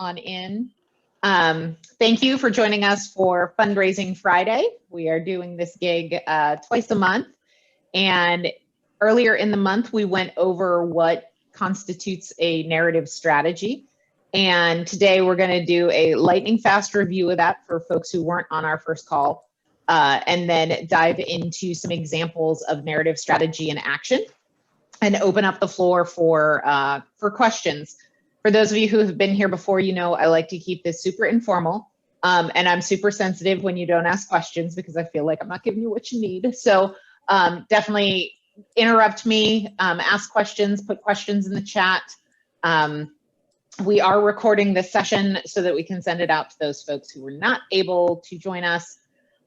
on in. Thank you for joining us for Fundraising Friday. We are doing this gig twice a month. And earlier in the month, we went over what constitutes a narrative strategy. And today we're going to do a lightning fast review of that for folks who weren't on our first call, and then dive into some examples of narrative strategy in action and open up the floor for questions. For those of you who have been here before, you know I like to keep this super informal, and I'm super sensitive when you don't ask questions because I feel like I'm not giving you what you need. So definitely interrupt me, ask questions, put questions in the chat. We are recording this session so that we can send it out to those folks who were not able to join us.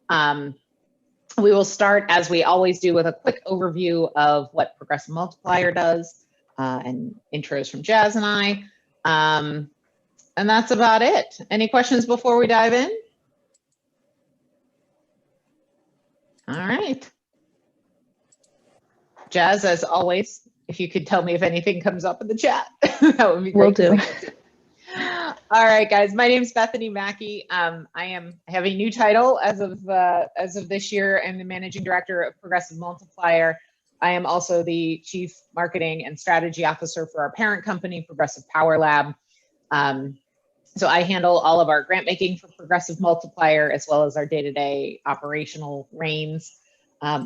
We will start, as we always do, with a quick overview of what Progressive Multiplier does and intros from Jazz and I. And that's about it. Any questions before we dive in? All right. Jazz, as always, if you could tell me if anything comes up in the chat, that would be great. Will do. All right, guys. My name is Bethany Mackey. I have a new title as of this year. I'm the managing director of Progressive Multiplier. I am also the chief marketing and strategy officer for our parent company, Progressive Power Lab. So I handle all of our grant making for Progressive Multiplier, as well as our day-to-day operational reins.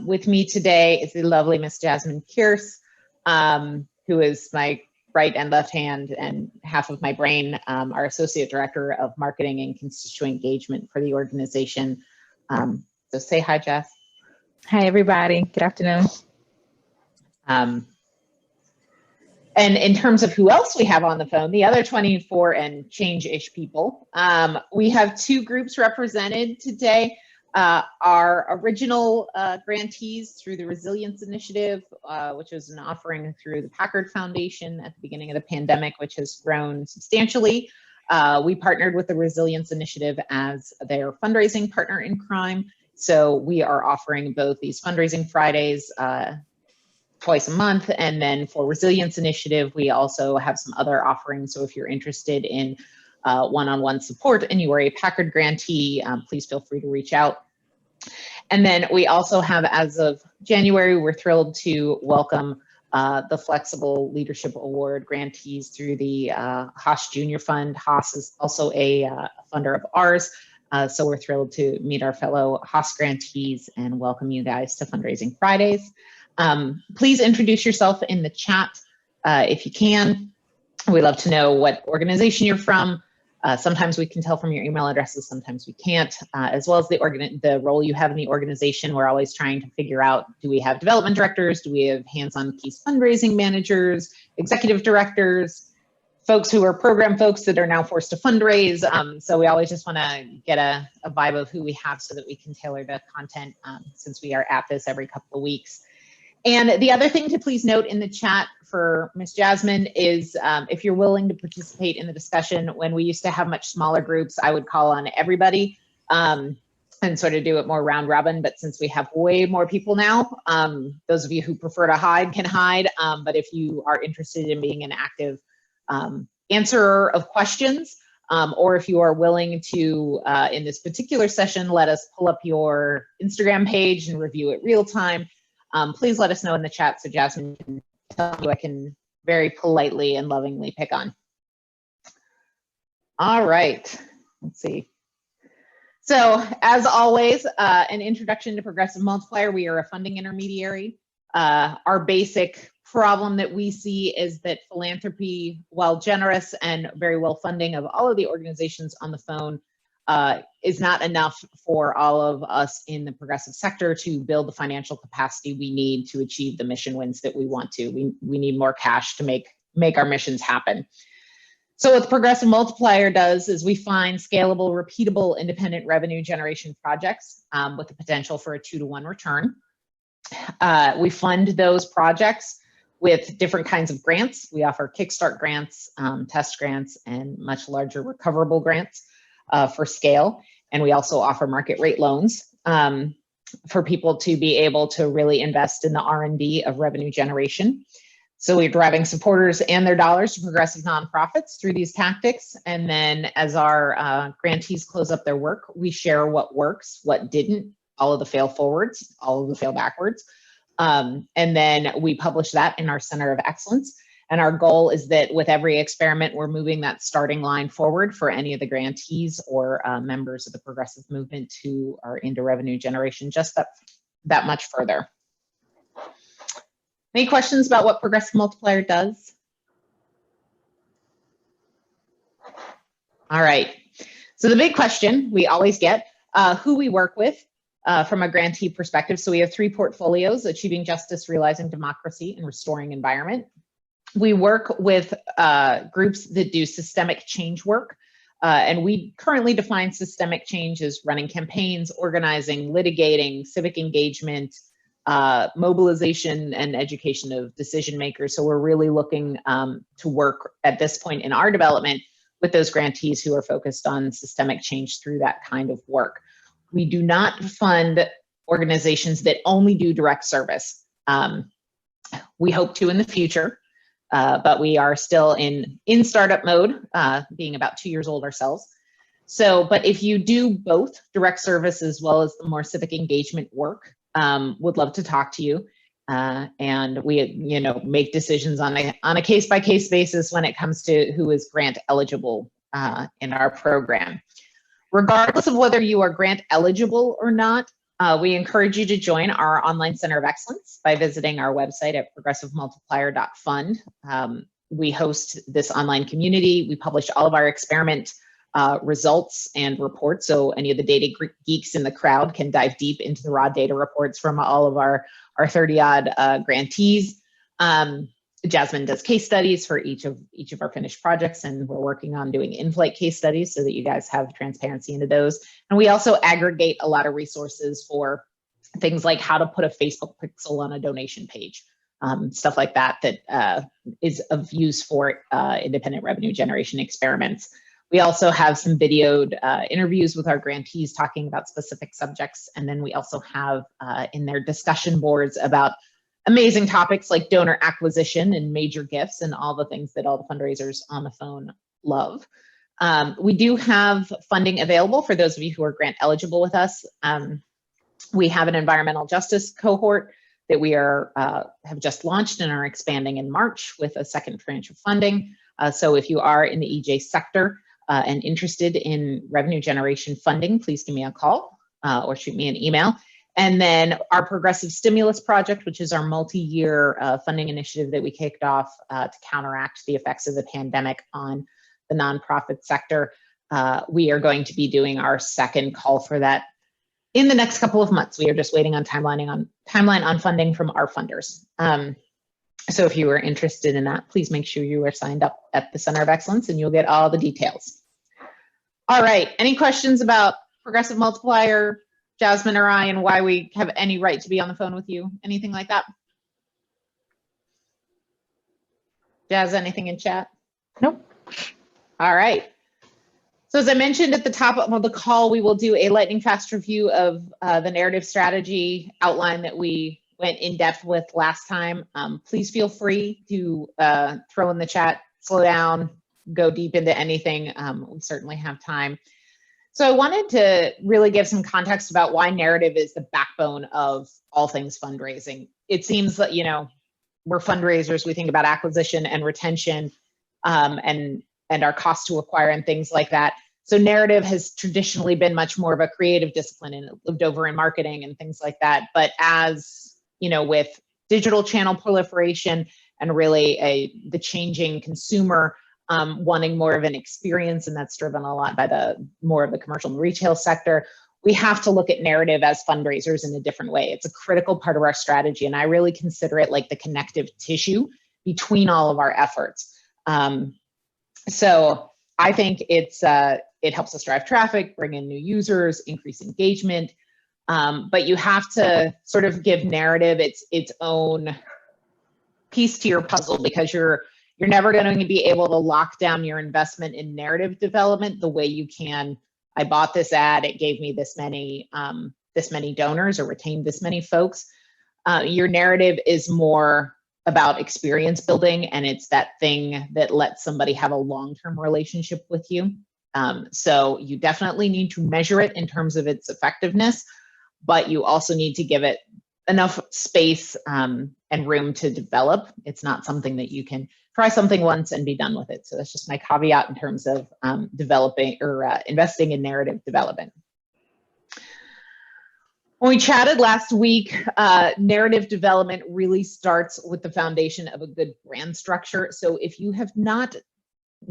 With me today is the lovely Miss Jasmine Kierce, who is my right and left hand and half of my brain, our associate director of marketing and constituent engagement for the organization. So say hi, Jess. Hi, everybody. Good afternoon. And in terms of who else we have on the phone, the other 24 and change-ish people, we have two groups represented today. Our original grantees through the Resilience Initiative, which was an offering through the Packard Foundation at the beginning of the pandemic, which has grown substantially. We partnered with the Resilience Initiative as their fundraising partner in crime. So we are offering both these fundraising Fridays twice a month. And then for Resilience Initiative, we also have some other offerings. So if you're interested in one-on-one support and you are a Packard grantee, please feel free to reach out. And then we also have, as of January, we're thrilled to welcome the Flexible Leadership Award grantees through the Haas Junior Fund. Haas is also a funder of ours. So we're thrilled to meet our fellow Haas grantees and welcome you guys to Fundraising Fridays. Please introduce yourself in the chat if you can. We'd love to know what organization you're from. Sometimes we can tell from your email addresses, sometimes we can't, as well as the role you have in the organization. We're always trying to figure out, do we have development directors? Do we have hands-on piece fundraising managers, executive directors, folks who are program folks that are now forced to fundraise? So we always just want to get a vibe of who we have so that we can tailor the content since we are at this every couple of weeks. And the other thing to please note in the chat for Ms. Jasmine is if you're willing to participate in the discussion, when we used to have much smaller groups, I would call on everybody and sort of do it more round robin. But since we have way more people now, those of you who prefer to hide can hide. But if you are interested in being an active answerer of questions, or if you are willing to, in this particular session, let us pull up your Instagram page and review it real time. Please let us know in the chat so Jasmine can tell you I can very politely and lovingly pick on. All right, let's see. So as always, an introduction to Progressive Multiplier. We are a funding intermediary. Our basic problem that we see is that philanthropy, while generous and very well funding of all of the organizations on the phone, is not enough for all of us in the progressive sector to build the financial capacity we need to achieve the mission wins that we want to. We need more cash to make our missions happen. So what the Progressive Multiplier does is we find scalable, repeatable, independent revenue generation projects with the potential for a 2-to-1 return. We fund those projects with different kinds of grants. We offer Kickstart grants, test grants, and much larger recoverable grants for scale. And we also offer market rate loans for people to be able to really invest in the R&D of revenue generation. So we're driving supporters and their dollars to progressive nonprofits through these tactics. And then as our grantees close up their work, we share what works, what didn't, all of the fail forwards, all of the fail backwards. And then we publish that in our Center of Excellence. And our goal is that with every experiment, we're moving that starting line forward for any of the grantees or members of the progressive movement who are into revenue generation just that much further. Any questions about what Progressive Multiplier does? All right. So the big question we always get, who we work with from a grantee perspective. So we have 3 portfolios: Achieving Justice, Realizing Democracy, and Restoring Environment. We work with groups that do systemic change work. And we currently define systemic change as running campaigns, organizing, litigating, civic engagement, mobilization and education of decision makers. So we're really looking to work at this point in our development with those grantees who are focused on systemic change through that kind of work. We do not fund organizations that only do direct service. We hope to in the future, but we are still in startup mode, being about 2 years old ourselves. So, but if you do both direct service as well as the more civic engagement work, would love to talk to you. And we, make decisions on a case-by-case basis when it comes to who is grant eligible in our program. Regardless of whether you are grant eligible or not, we encourage you to join our online Center of Excellence by visiting our website at progressivemultiplier.fund. We host this online community. We publish all of our experiment results and reports. So any of the data geeks in the crowd can dive deep into the raw data reports from all of our 30 odd grantees. Jasmine does case studies for each of our finished projects, and we're working on doing in-flight case studies so that you guys have transparency into those. And we also aggregate a lot of resources for things like how to put a Facebook pixel on a donation page, stuff like that is of use for independent revenue generation experiments. We also have some videoed interviews with our grantees talking about specific subjects. And then we also have in their discussion boards about amazing topics like donor acquisition and major gifts and all the things that all the fundraisers on the phone love. We do have funding available for those of you who are grant eligible with us. We have an environmental justice cohort that we have just launched and are expanding in March with a second tranche of funding. So if you are in the EJ sector and interested in revenue generation funding, please give me a call or shoot me an email. And then our Progressive Stimulus Project, which is our multi-year funding initiative that we kicked off to counteract the effects of the pandemic on the nonprofit sector. We are going to be doing our second call for that in the next couple of months. We are just waiting on timeline on funding from our funders. So if you are interested in that, please make sure you are signed up at the Center of Excellence and you'll get all the details. All right, any questions about Progressive Multiplier, Jasmine or I, and why we have any right to be on the phone with you? Anything like that? Jazz, anything in chat? Nope. All right. So as I mentioned at the top of the call, we will do a lightning fast review of the narrative strategy outline that we went in depth with last time. Please feel free to throw in the chat, slow down, go deep into anything. We certainly have time. So I wanted to really give some context about why narrative is the backbone of all things fundraising. It seems that, we're fundraisers, we think about acquisition and retention and our cost to acquire and things like that. So narrative has traditionally been much more of a creative discipline and it lived over in marketing and things like that. But as, with digital channel proliferation and really the changing consumer wanting more of an experience, and that's driven a lot by more of the commercial and retail sector, we have to look at narrative as fundraisers in a different way. It's a critical part of our strategy, and I really consider it like the connective tissue between all of our efforts. So I think it helps us drive traffic, bring in new users, increase engagement, but you have to sort of give narrative its own piece to your puzzle, because you're never going to be able to lock down your investment in narrative development the way you can. I bought this ad, it gave me this many donors or retained this many folks. Your narrative is more about experience building, and it's that thing that lets somebody have a long-term relationship with you. So you definitely need to measure it in terms of its effectiveness, but you also need to give it enough space and room to develop. It's not something that you can try something once and be done with it. So that's just my caveat in terms of developing or investing in narrative development. When we chatted last week, narrative development really starts with the foundation of a good brand structure. So if you have not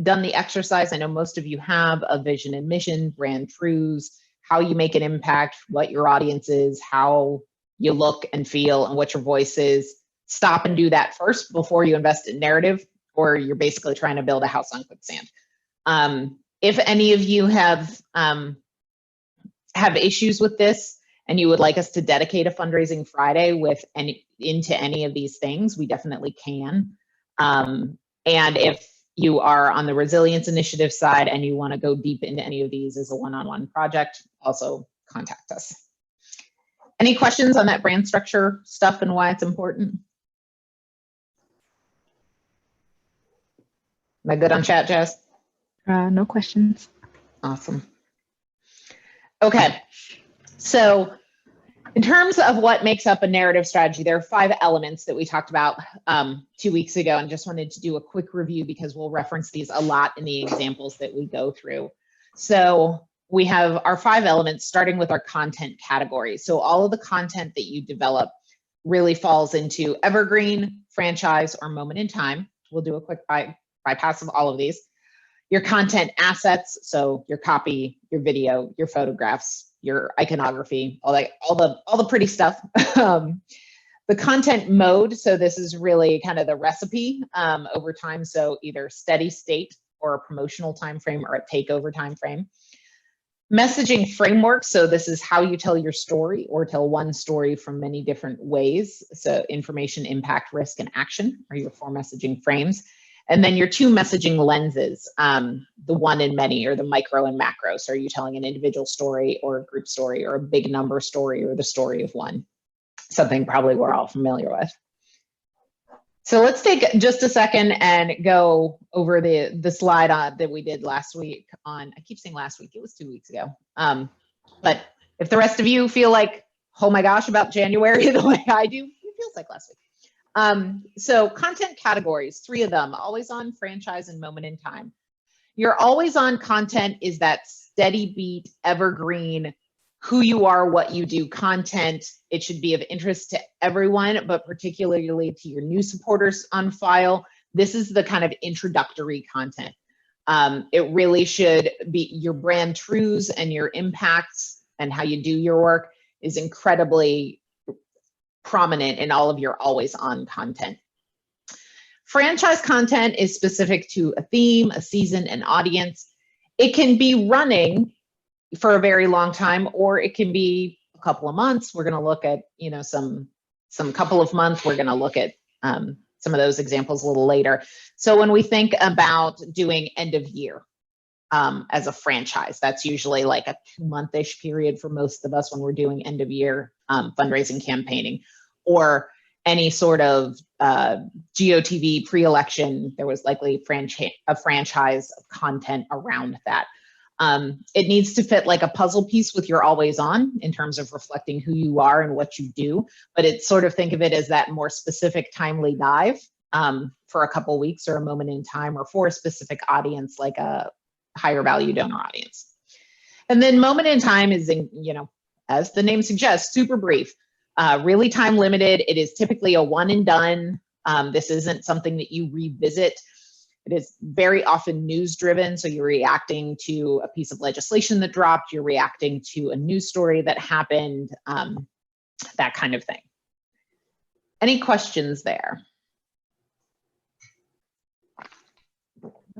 done the exercise, I know most of you have, a vision and mission, brand truths, how you make an impact, what your audience is, how you look and feel, and what your voice is. Stop and do that first before you invest in narrative, or you're basically trying to build a house on quicksand. If any of you have issues with this and you would like us to dedicate a fundraising Friday into any of these things, we definitely can. And if you are on the resilience initiative side and you want to go deep into any of these as a one-on-one project, also contact us. Any questions on that brand structure stuff and why it's important? Am I good on chat, Jess? No questions. Awesome. Okay, so in terms of what makes up a narrative strategy, there are 5 elements that we talked about 2 weeks ago, and just wanted to do a quick review because we'll reference these a lot in the examples that we go through. So we have our 5 elements, starting with our content categories. So all of the content that you develop really falls into evergreen, franchise, or moment in time. We'll do a quick bypass of all of these. Your content assets, so your copy, your video, your photographs, your iconography, all the pretty stuff. The content mode, so this is really kind of the recipe over time. So either steady state or a promotional time frame or a takeover time frame. Messaging framework, so this is how you tell your story or tell one story from many different ways. So information, impact, risk, and action are your 4 messaging frames. And then your 2 messaging lenses, the one and many, or the micro and macro. So are you telling an individual story or a group story or a big number story or the story of one? Something probably we're all familiar with. So let's take just a second and go over the slide that we did last week on, I keep saying last week, it was 2 weeks ago. But if the rest of you feel like, oh my gosh, about January the way I do, it feels like last week. So content categories, 3 of them, always on, franchise, and moment in time. Your always on content is that steady beat, evergreen, who you are, what you do content. It should be of interest to everyone, but particularly to your new supporters on file. This is the kind of introductory content. It really should be your brand truths and your impacts and how you do your work is incredibly prominent in all of your always on content. Franchise content is specific to a theme, a season, an audience. It can be running for a very long time, or it can be a couple of months. We're going to look at, some couple of months. We're going to look at some of those examples a little later. So when we think about doing end of year as a franchise, that's usually like a 2-month-ish period for most of us when we're doing end of year fundraising campaigning, or any sort of GOTV pre-election. There was likely a franchise of content around that. It needs to fit like a puzzle piece with your always on in terms of reflecting who you are and what you do, but it's sort of think of it as that more specific timely dive for a couple weeks or a moment in time, or for a specific audience, like a higher value donor audience. And then moment in time is, as the name suggests, super brief, really time limited. It is typically a one and done. This isn't something that you revisit. It is very often news driven. So you're reacting to a piece of legislation that dropped, you're reacting to a news story that happened, that kind of thing. Any questions there?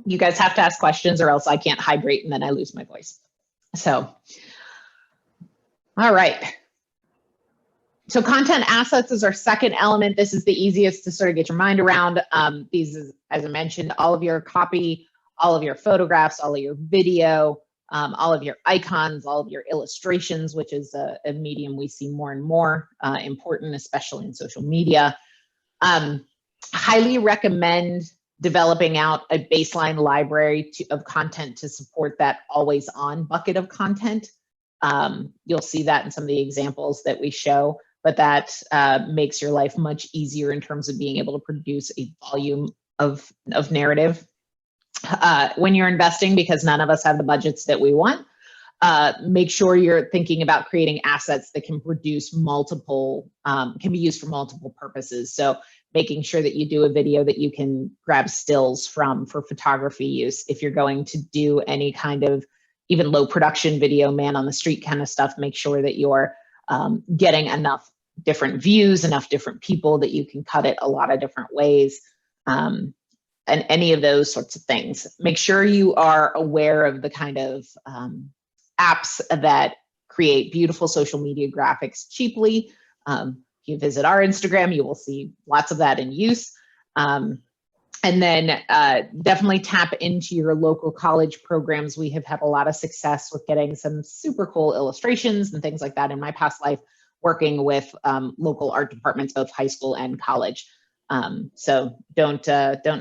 You guys have to ask questions or else I can't hydrate and then I lose my voice. So, all right. So content assets is our second element. This is the easiest to sort of get your mind around. These is, as I mentioned, all of your copy, all of your photographs, all of your video, all of your icons, all of your illustrations, which is a medium we see more and more important, especially in social media. Highly recommend developing out a baseline library of content to support that always on bucket of content. You'll see that in some of the examples that we show, but that makes your life much easier in terms of being able to produce a volume of narrative. When you're investing, because none of us have the budgets that we want, make sure you're thinking about creating assets that can produce multiple, can be used for multiple purposes. So making sure that you do a video that you can grab stills from for photography use. If you're going to do any kind of even low production video, man on the street kind of stuff, make sure that you're getting enough different views, enough different people that you can cut it a lot of different ways. And any of those sorts of things. Make sure you are aware of the kind of apps that create beautiful social media graphics cheaply. If you visit our Instagram, you will see lots of that in use. And then definitely tap into your local college programs. We have had a lot of success with getting some super cool illustrations and things like that in my past life, working with local art departments, both high school and college. So don't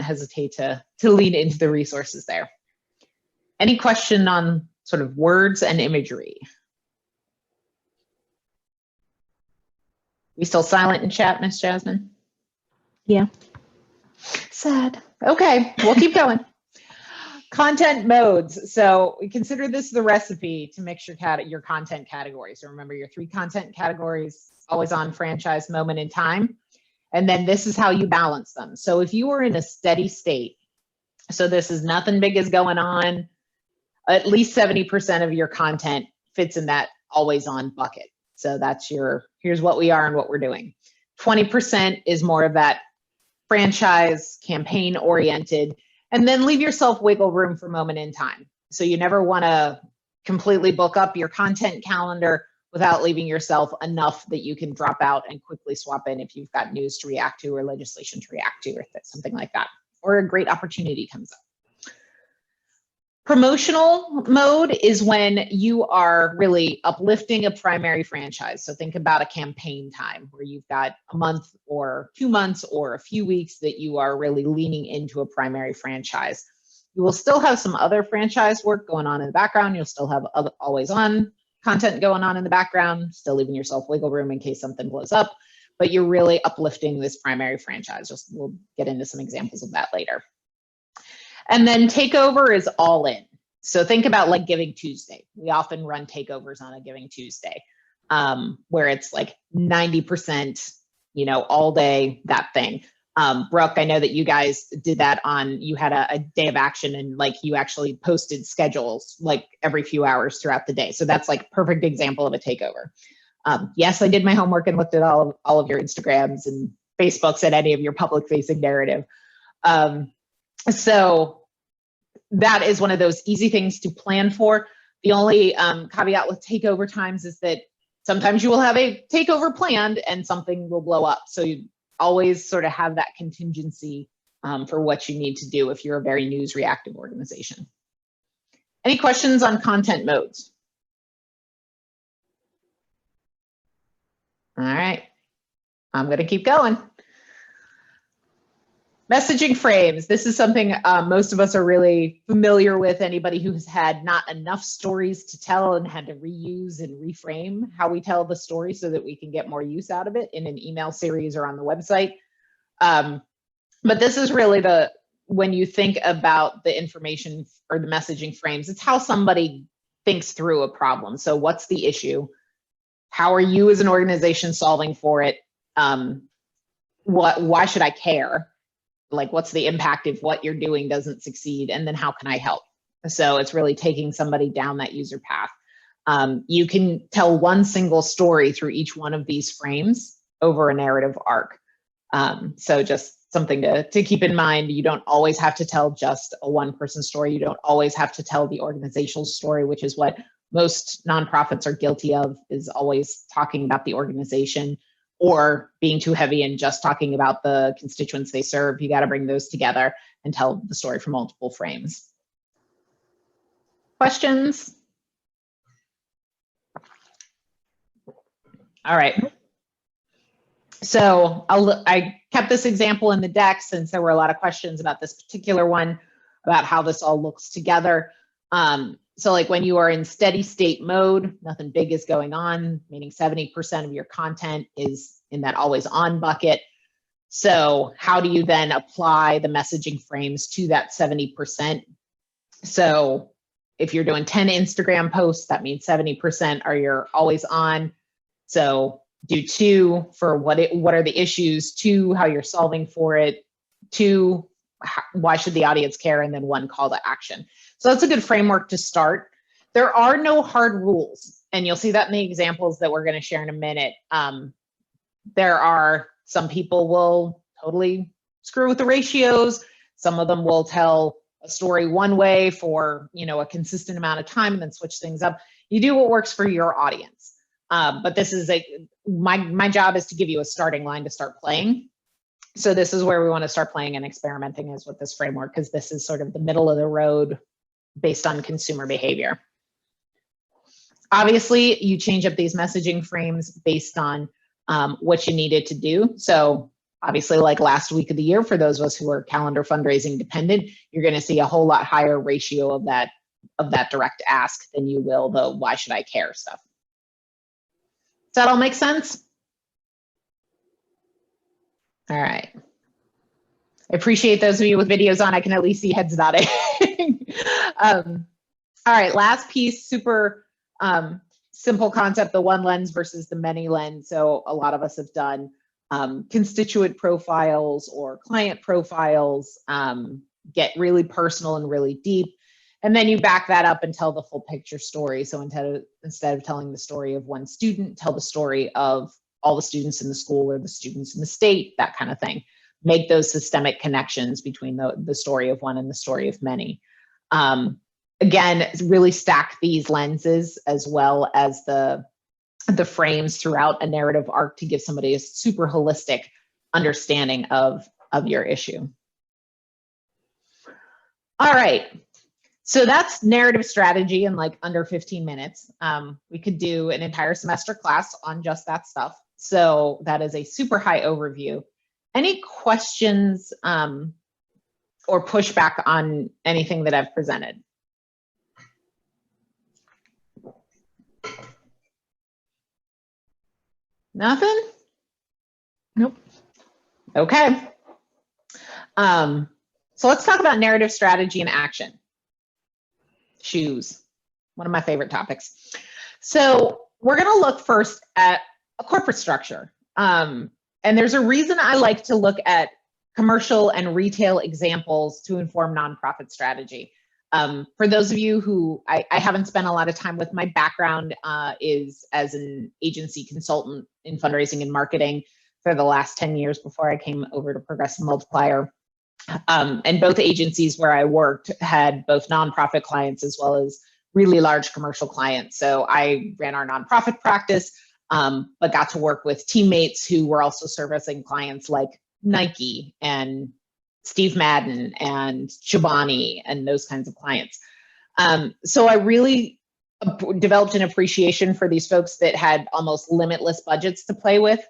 hesitate to lean into the resources there. Any question on sort of words and imagery? We still silent in chat, Miss Jasmine? Yeah. Sad. Okay, we'll keep going. Content modes. So we consider this the recipe to mix your content categories. So remember your 3 content categories: always on, franchise, moment in time. And then this is how you balance them. So if you are in a steady state, so this is nothing big is going on, at least 70% of your content fits in that always on bucket. So that's here's what we are and what we're doing. 20% is more of that franchise, campaign oriented, and then leave yourself wiggle room for moment in time. So you never want to completely book up your content calendar without leaving yourself enough that you can drop out and quickly swap in if you've got news to react to or legislation to react to or something like that, or a great opportunity comes up. Promotional mode is when you are really uplifting a primary franchise. So think about a campaign time where you've got a month or 2 months or a few weeks that you are really leaning into a primary franchise. You will still have some other franchise work going on in the background. You'll still have always on content going on in the background, still leaving yourself wiggle room in case something blows up, but you're really uplifting this primary franchise. We'll get into some examples of that later. And then takeover is all in. So think about like Giving Tuesday. We often run takeovers on a Giving Tuesday, where it's like 90%, all day, that thing. Brooke, I know that you guys did that you had a day of action and like you actually posted schedules like every few hours throughout the day. So that's like perfect example of a takeover. Yes, I did my homework and looked at all of your Instagrams and Facebooks and any of your public facing narrative. So that is one of those easy things to plan for. The only caveat with takeover times is that sometimes you will have a takeover planned and something will blow up. So you always sort of have that contingency for what you need to do if you're a very news reactive organization. Any questions on content modes? All right, I'm going to keep going. Messaging frames. This is something most of us are really familiar with. Anybody who has had not enough stories to tell and had to reuse and reframe how we tell the story so that we can get more use out of it in an email series or on the website. But this is really when you think about the information or the messaging frames, it's how somebody thinks through a problem. So what's the issue? How are you as an organization solving for it? Why should I care? Like, what's the impact if what you're doing doesn't succeed? And then how can I help? So it's really taking somebody down that user path. You can tell one single story through each one of these frames over a narrative arc. So just something to keep in mind. You don't always have to tell just a one-person story. You don't always have to tell the organizational story, which is what most nonprofits are guilty of, is always talking about the organization or being too heavy and just talking about the constituents they serve. You got to bring those together and tell the story from multiple frames. Questions? All right. So I kept this example in the deck since there were a lot of questions about this particular one, about how this all looks together. So like when you are in steady state mode, nothing big is going on, meaning 70% of your content is in that always on bucket. So how do you then apply the messaging frames to that 70%? So if you're doing 10 Instagram posts, that means 70% are your always on. So do 2 for what are the issues, 2 how you're solving for it, 2 why should the audience care, and then 1 call to action. So that's a good framework to start. There are no hard rules, and you'll see that in the examples that we're going to share in a minute. There are some people will totally screw with the ratios. Some of them will tell a story one way for a consistent amount of time and then switch things up. You do what works for your audience. But this is my job is to give you a starting line to start playing. So this is where we want to start playing and experimenting is with this framework, because this is sort of the middle of the road based on consumer behavior. Obviously, you change up these messaging frames based on what you needed to do. So obviously, like last week of the year, for those of us who are calendar fundraising dependent, you're going to see a whole lot higher ratio of that direct ask than you will the why should I care stuff. Does that all make sense? All right. I appreciate those of you with videos on. I can at least see heads nodding. All right, last piece, super simple concept, the one lens versus the many lens. So a lot of us have done constituent profiles or client profiles, get really personal and really deep. And then you back that up and tell the full picture story. So instead of telling the story of one student, tell the story of all the students in the school or the students in the state, that kind of thing. Make those systemic connections between the story of one and the story of many. Again, really stack these lenses as well as the frames throughout a narrative arc to give somebody a super holistic understanding of your issue. All right. So that's narrative strategy in like under 15 minutes. We could do an entire semester class on just that stuff. So that is a super high overview. Any questions or pushback on anything that I've presented? Nothing? Nope. Okay. So let's talk about narrative strategy and action. Shoes, one of my favorite topics. So we're going to look first at a corporate structure. And there's a reason I like to look at commercial and retail examples to inform nonprofit strategy. For those of you who I haven't spent a lot of time with, my background is as an agency consultant in fundraising and marketing for the last 10 years before I came over to Progressive Multiplier. And both agencies where I worked had both nonprofit clients as well as really large commercial clients. So I ran our nonprofit practice, but got to work with teammates who were also servicing clients like Nike and Steve Madden and Chobani and those kinds of clients. So I really developed an appreciation for these folks that had almost limitless budgets to play with.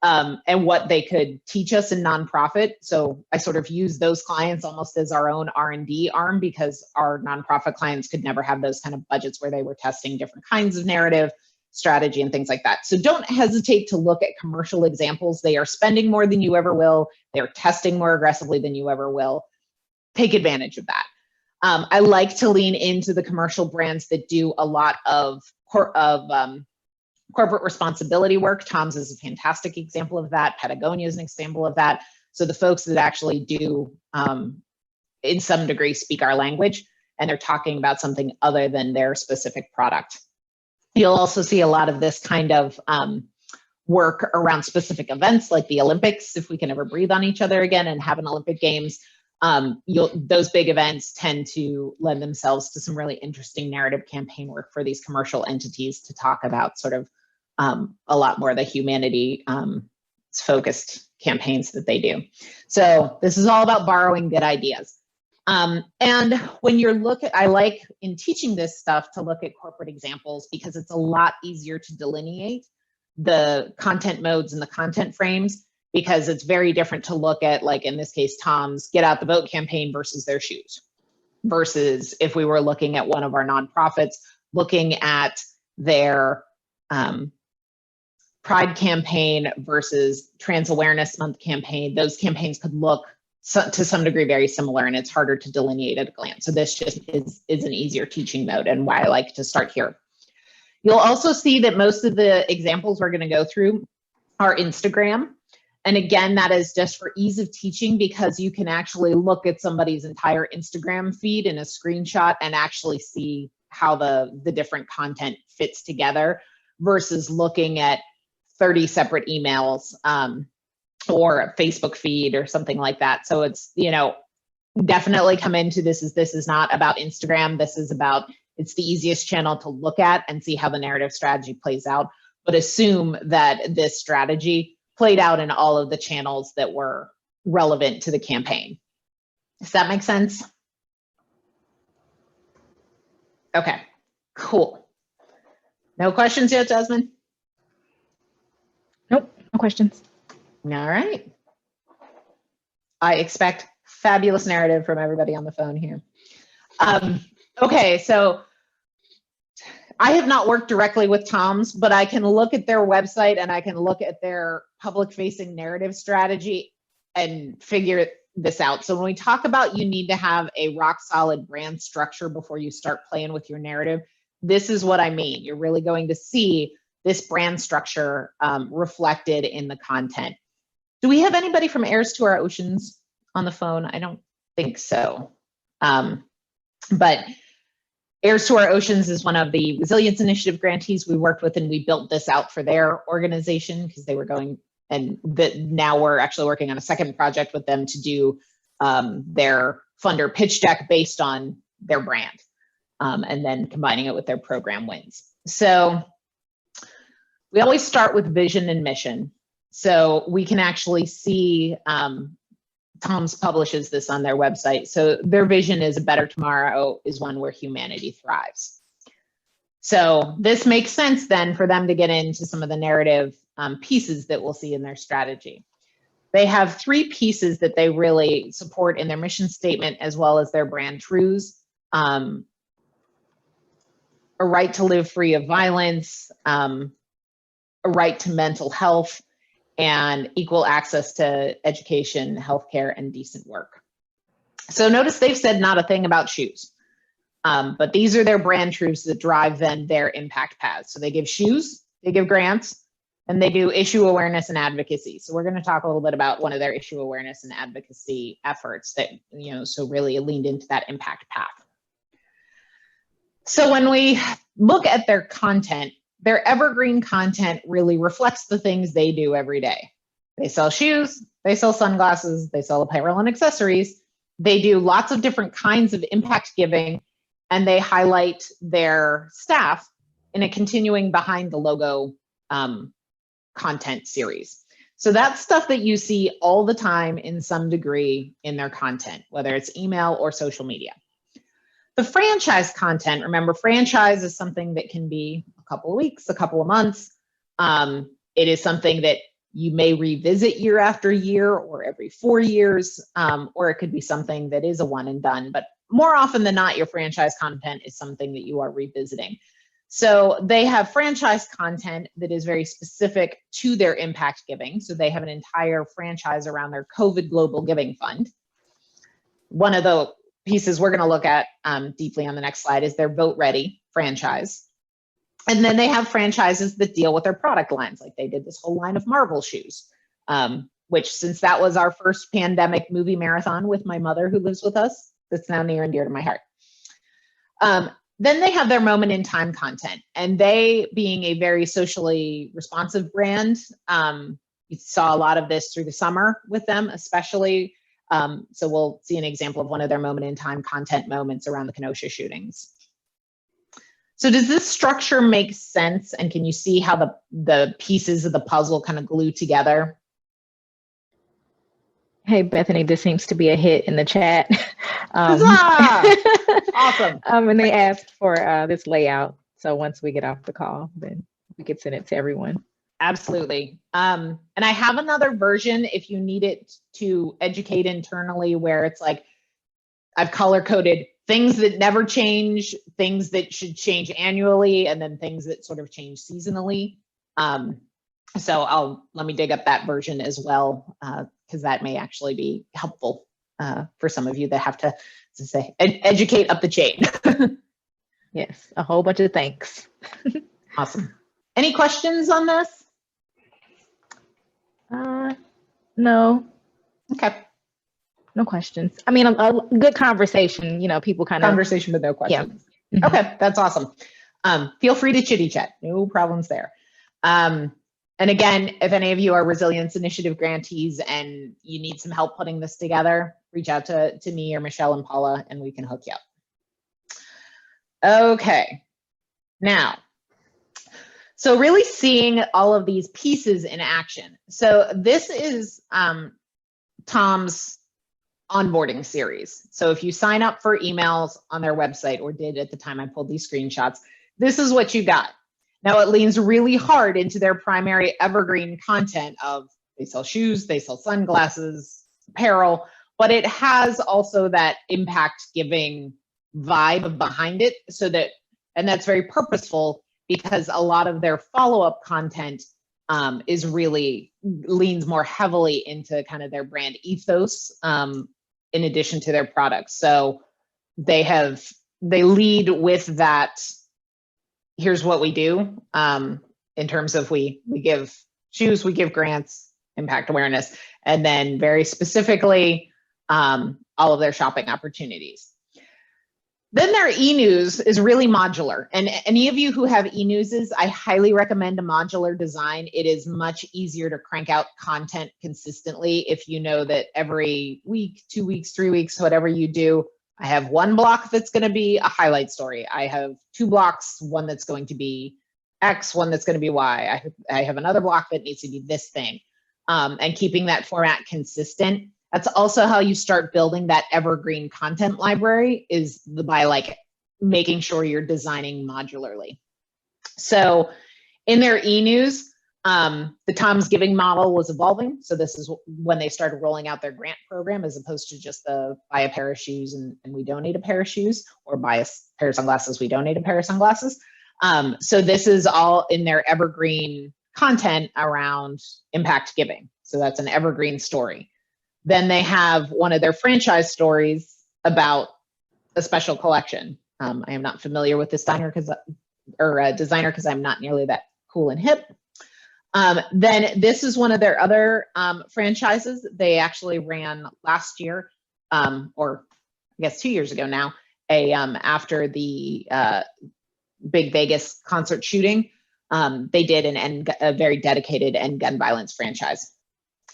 And what they could teach us in nonprofit. So I sort of use those clients almost as our own R&D arm, because our nonprofit clients could never have those kind of budgets where they were testing different kinds of narrative strategy and things like that. So don't hesitate to look at commercial examples. They are spending more than you ever will. They're testing more aggressively than you ever will. Take advantage of that. I like to lean into the commercial brands that do a lot of corporate responsibility work. Tom's is a fantastic example of that. Patagonia is an example of that. So the folks that actually do, in some degree, speak our language, and they're talking about something other than their specific product. You'll also see a lot of this kind of work around specific events like the Olympics, if we can ever breathe on each other again and have an Olympic Games. Those big events tend to lend themselves to some really interesting narrative campaign work for these commercial entities to talk about sort of a lot more of the humanity focused campaigns that they do. So this is all about borrowing good ideas. And when you're I like in teaching this stuff to look at corporate examples, because it's a lot easier to delineate the content modes and the content frames, because it's very different to look at, like in this case, Tom's Get Out the Vote campaign versus their shoes, versus if we were looking at one of our nonprofits, looking at their Pride campaign versus Trans Awareness Month campaign. Those campaigns could look to some degree very similar, and it's harder to delineate at a glance. So this just is an easier teaching mode, and why I like to start here. You'll also see that most of the examples we're going to go through are Instagram. And again, that is just for ease of teaching, because you can actually look at somebody's entire Instagram feed in a screenshot and actually see how the different content fits together, versus looking at 30 separate emails or a Facebook feed or something like that. So it's, definitely come into this is not about Instagram. This is about, it's the easiest channel to look at and see how the narrative strategy plays out, but assume that this strategy played out in all of the channels that were relevant to the campaign. Does that make sense? Okay, cool. No questions yet, Jasmine? Nope, no questions. All right. I expect fabulous narrative from everybody on the phone here. Okay, so I have not worked directly with Tom's, but I can look at their website and I can look at their public-facing narrative strategy and figure this out. So when we talk about you need to have a rock-solid brand structure before you start playing with your narrative, this is what I mean. You're really going to see this brand structure reflected in the content. Do we have anybody from Heirs to Our Oceans on the phone? I don't think so. But Heirs to Our Oceans is one of the Resilience Initiative grantees we worked with, and we built this out for their organization because they were going, and now we're actually working on a second project with them to do their funder pitch deck based on their brand, and then combining it with their program wins. So we always start with vision and mission. So we can actually see, Tom's publishes this on their website. So their vision is a better tomorrow is one where humanity thrives. So this makes sense then for them to get into some of the narrative pieces that we'll see in their strategy. They have 3 pieces that they really support in their mission statement as well as their brand truths. A right to live free of violence, a right to mental health, and equal access to education, healthcare, and decent work. So notice they've said not a thing about shoes, but these are their brand truths that drive then their impact paths. So they give shoes, they give grants, and they do issue awareness and advocacy. So we're going to talk a little bit about one of their issue awareness and advocacy efforts that, so really leaned into that impact path. So when we look at their content, their evergreen content really reflects the things they do every day. They sell shoes, they sell sunglasses, they sell apparel and accessories. They do lots of different kinds of impact giving, and they highlight their staff in a continuing behind the logo content series. So that's stuff that you see all the time in some degree in their content, whether it's email or social media. The franchise content, remember, franchise is something that can be a couple of weeks, a couple of months. It is something that you may revisit year after year or every 4 years, or it could be something that is a one and done. But more often than not, your franchise content is something that you are revisiting. So they have franchise content that is very specific to their impact giving. So they have an entire franchise around their COVID Global Giving Fund. One of the pieces we're going to look at deeply on the next slide is their Vote Ready franchise. And then they have franchises that deal with their product lines, like they did this whole line of Marvel shoes, which, since that was our first pandemic movie marathon with my mother who lives with us, that's now near and dear to my heart. Then they have their moment in time content, and they, being a very socially responsive brand, you saw a lot of this through the summer with them, especially. So we'll see an example of one of their moment in time content moments around the Kenosha shootings. So does this structure make sense? And can you see how the pieces of the puzzle kind of glue together? Hey, Bethany, this seems to be a hit in the chat. Awesome. And they asked for this layout. So once we get off the call, then we could send it to everyone. Absolutely. And I have another version if you need it to educate internally, where it's like I've color coded things that never change, things that should change annually, and then things that sort of change seasonally. So let me dig up that version as well, because that may actually be helpful for some of you that have to say educate up the chain. Yes, a whole bunch of thanks. Awesome. Any questions on this? No. Okay. No questions. I mean, a good conversation, people kind of. Conversation with no questions. Yeah. Okay, that's awesome. Feel free to chitty chat. No problems there. And again, if any of you are Resilience Initiative grantees and you need some help putting this together, reach out to me or Michelle and Paula, and we can hook you up. Okay. Now, so really seeing all of these pieces in action. So this is Tom's onboarding series. So if you sign up for emails on their website, or did at the time I pulled these screenshots, this is what you got. Now it leans really hard into their primary evergreen content of they sell shoes, they sell sunglasses, apparel, but it has also that impact giving vibe behind it, so that, and that's very purposeful, because a lot of their follow-up content is really leans more heavily into kind of their brand ethos, in addition to their products. So they lead with that. Here's what we do, in terms of we give shoes, we give grants, impact awareness, and then very specifically all of their shopping opportunities. Then their e-news is really modular. And any of you who have e-newses, I highly recommend a modular design. It is much easier to crank out content consistently if you know that every week, 2 weeks, 3 weeks, whatever you do, I have one block that's going to be a highlight story. I have 2 blocks, one that's going to be X, one that's going to be Y. I have another block that needs to be this thing. And keeping that format consistent. That's also how you start building that evergreen content library, is by like making sure you're designing modularly. So in their e-news, the Tom's Giving model was evolving. So this is when they started rolling out their grant program, as opposed to just the buy a pair of shoes and we donate a pair of shoes, or buy a pair of sunglasses, we donate a pair of sunglasses. So this is all in their evergreen content around impact giving. So that's an evergreen story. Then they have one of their franchise stories about a special collection. I am not familiar with this designer because I'm not nearly that cool and hip. Then this is one of their other franchises. They actually ran last year, or I guess 2 years ago now, after the big Vegas concert shooting, they did a very dedicated end gun violence franchise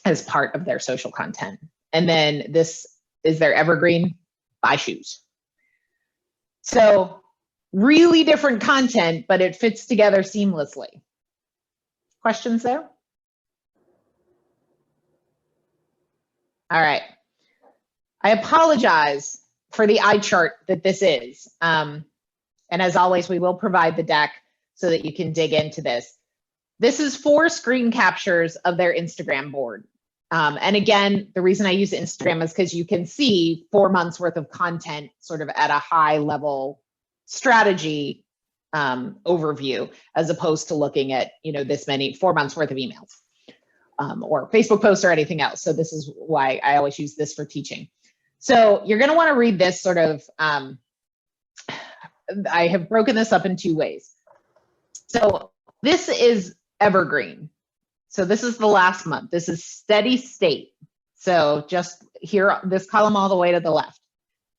as part of their social content. And then this is their evergreen, buy shoes. So really different content, but it fits together seamlessly. Questions there? All right. I apologize for the eye chart that this is. And as always, we will provide the deck so that you can dig into this. This is 4 screen captures of their Instagram board. And again, the reason I use Instagram is because you can see 4 months worth of content sort of at a high level strategy overview, as opposed to looking at, this many 4 months worth of emails or Facebook posts or anything else. So this is why I always use this for teaching. So you're going to want to read this sort of, I have broken this up in 2 ways. So this is evergreen. So this is the last month. This is steady state. So just here, this column all the way to the left.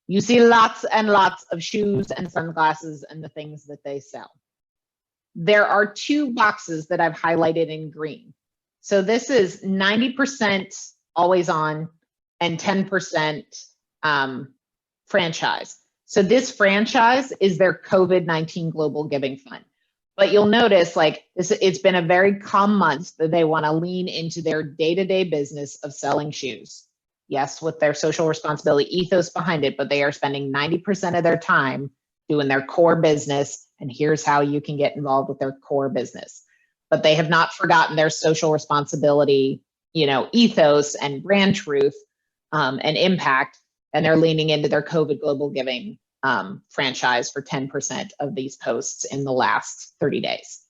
You see lots and lots of shoes and sunglasses and the things that they sell. There are 2 boxes that I've highlighted in green. So this is 90% always on and 10% franchise. So this franchise is their COVID-19 Global Giving Fund. But you'll notice, like, it's been a very calm month that they want to lean into their day-to-day business of selling shoes. Yes, with their social responsibility ethos behind it, but they are spending 90% of their time doing their core business. And here's how you can get involved with their core business. but they have not forgotten their social responsibility, ethos and brand truth and impact. And they're leaning into their COVID Global Giving franchise for 10% of these posts in the last 30 days.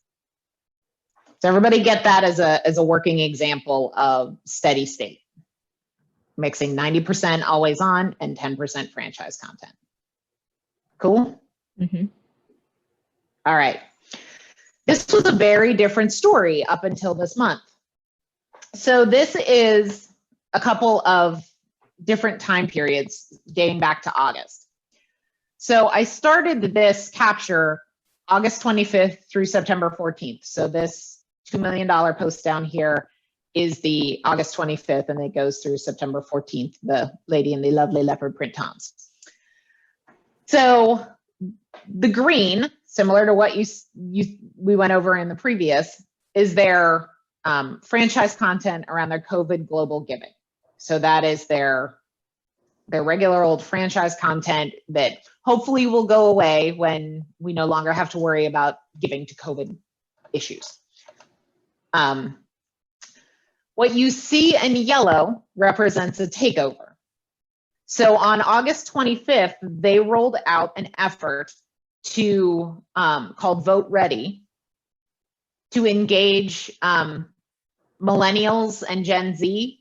So everybody get that as a working example of steady state, mixing 90% always on and 10% franchise content. Cool? Mm-hmm. All right. This was a very different story up until this month. So this is a couple of different time periods dating back to August. So I started this capture August 25th through September 14th. So this $2 million post down here is the August 25th, and it goes through September 14th, the lady in the lovely leopard print toms. So the green, similar to what we went over in the previous, is their franchise content around their COVID Global Giving. So that is their regular old franchise content that hopefully will go away when we no longer have to worry about giving to COVID issues. What you see in yellow represents a takeover. So on August 25th, they rolled out an effort to called Vote Ready to engage millennials and Gen Z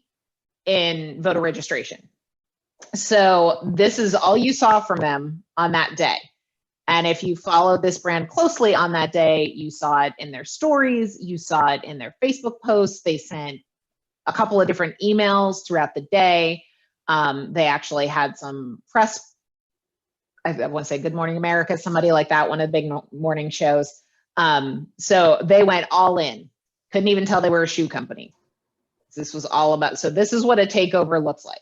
in voter registration. So this is all you saw from them on that day. And if you followed this brand closely on that day, you saw it in their stories, you saw it in their Facebook posts. They sent a couple of different emails throughout the day. They actually had some press, I want to say Good Morning America, somebody like that, one of the big morning shows. So they went all in. Couldn't even tell they were a shoe company. This was all about, so this is what a takeover looks like.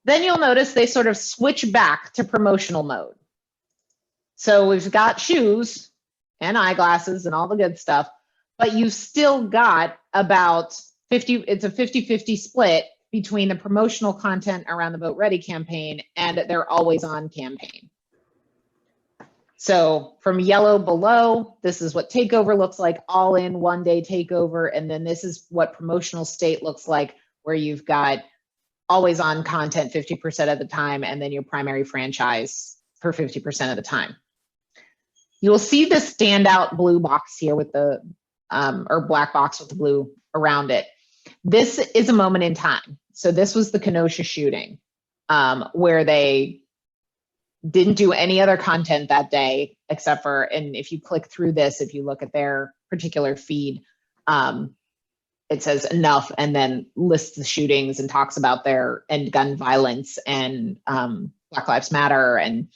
Then you'll notice they sort of switch back to promotional mode. So we've got shoes and eyeglasses and all the good stuff, but you've still got about 50, it's a 50-50 split between the promotional content around the Vote Ready campaign and their always on campaign. So from yellow below, this is what takeover looks like, all in one day takeover. And then this is what promotional state looks like, where you've got always on content 50% of the time, and then your primary franchise for 50% of the time. You'll see the standout blue box here with the, or black box with the blue around it. This is a moment in time. So this was the Kenosha shooting, where they didn't do any other content that day, except for, and if you click through this, if you look at their particular feed, it says enough and then lists the shootings and talks about their end gun violence and Black Lives Matter and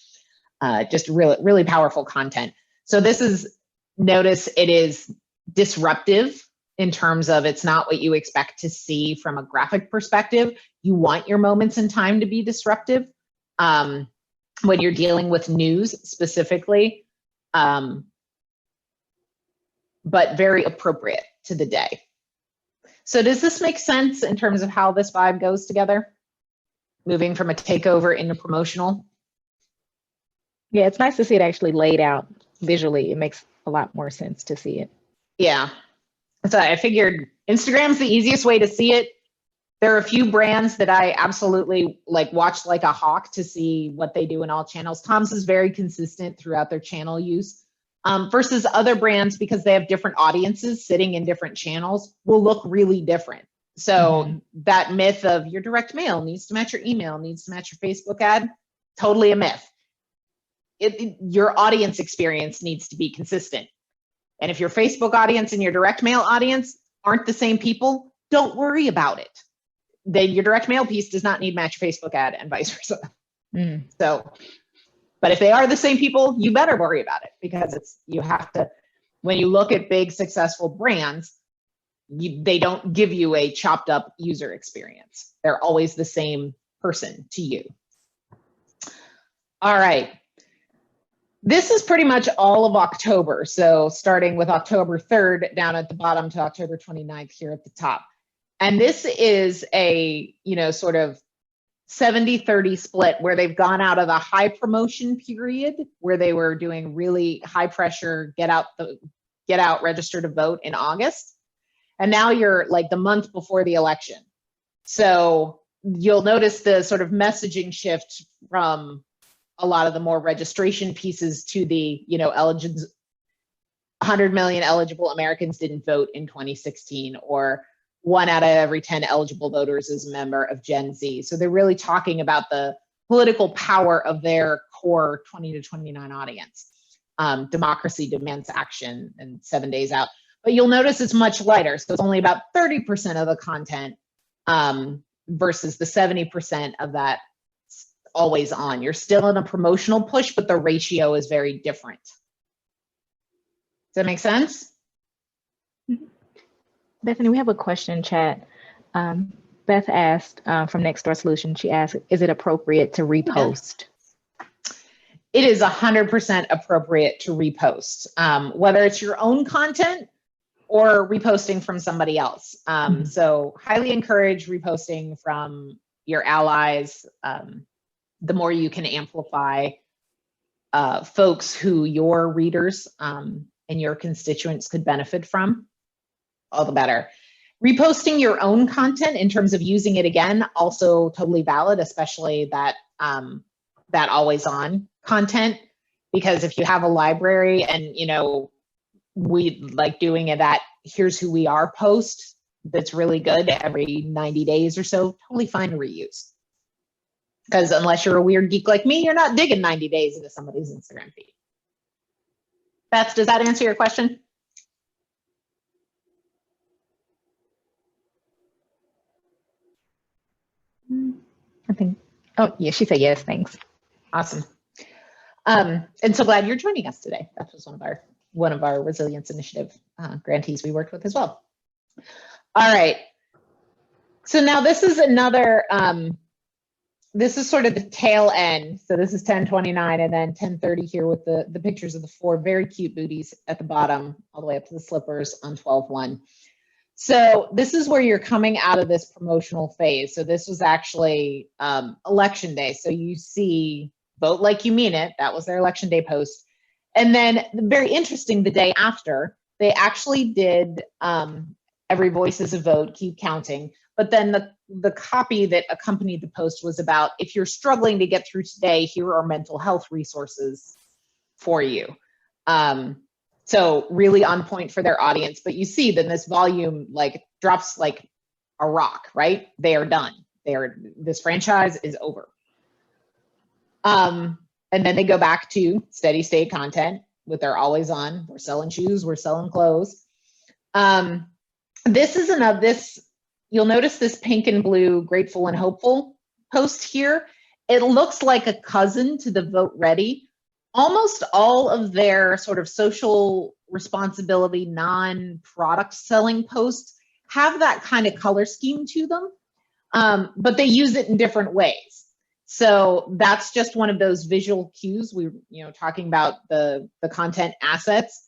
just really, really powerful content. So this is, notice it is disruptive in terms of it's not what you expect to see from a graphic perspective. You want your moments in time to be disruptive when you're dealing with news specifically, but very appropriate to the day. So does this make sense in terms of how this vibe goes together? Moving from a takeover into promotional? Yeah, it's nice to see it actually laid out visually. It makes a lot more sense to see it. Yeah. So I figured Instagram's the easiest way to see it. There are a few brands that I absolutely watched like a hawk to see what they do in all channels. Tom's is very consistent throughout their channel use. Versus other brands, because they have different audiences sitting in different channels, will look really different. So that myth of your direct mail needs to match your email, needs to match your Facebook ad, totally a myth. Your audience experience needs to be consistent. And if your Facebook audience and your direct mail audience aren't the same people, don't worry about it. Then your direct mail piece does not need to match your Facebook ad and vice versa. So, but if they are the same people, you better worry about it, because you have to, when you look at big successful brands, they don't give you a chopped up user experience. They're always the same person to you. All right. This is pretty much all of October. So starting with October 3rd down at the bottom to October 29th here at the top. And this is a, sort of 70-30 split where they've gone out of the high promotion period where they were doing really high pressure, get out the get out, register to vote in August. And now you're like the month before the election. So you'll notice the sort of messaging shift from a lot of the more registration pieces to the, 100 million eligible Americans didn't vote in 2016, or 1 out of every 10 eligible voters is a member of Gen Z. So they're really talking about the political power of their core 20 to 29 audience. Democracy demands action, and 7 days out. But you'll notice it's much lighter. So it's only about 30% of the content versus the 70% of that always on. You're still in a promotional push, but the ratio is very different. Does that make sense? Bethany, we have a question in chat. Beth asked from Nextdoor Solutions, she asked, is it appropriate to repost? It is 100% appropriate to repost, whether it's your own content or reposting from somebody else. So highly encourage reposting from your allies. The more you can amplify folks who your readers and your constituents could benefit from, all the better. Reposting your own content in terms of using it again, also totally valid, especially that that always on content, because if you have a library and we like doing it at here's who we are post that's really good every 90 days or so, totally fine to reuse. Because unless you're a weird geek like me, you're not digging 90 days into somebody's Instagram feed. Beth, does that answer your question? I think, oh yeah, she said yes, thanks. Awesome. And so glad you're joining us today. That was one of our Resilience Initiative grantees we worked with as well. All right. So now this is another, this is sort of the tail end. So this is 1029 and then 1030 here with the pictures of the 4 very cute booties at the bottom, all the way up to the slippers on 12/1. So this is where you're coming out of this promotional phase. So this was actually election day. So you see Vote Like You Mean It. That was their election day post. And then very interesting, the day after, they actually did Every Voice is a Vote, keep counting. But then the copy that accompanied the post was about, if you're struggling to get through today, here are mental health resources for you. So really on point for their audience. But you see then this volume like drops like a rock, right? They are done. This franchise is over. And then they go back to steady state content with their always on. We're selling shoes, we're selling clothes. You'll notice this pink and blue grateful and hopeful post here. It looks like a cousin to the Vote Ready. Almost all of their sort of social responsibility, non-product selling posts have that kind of color scheme to them, but they use it in different ways. So that's just one of those visual cues. We were talking about the content assets.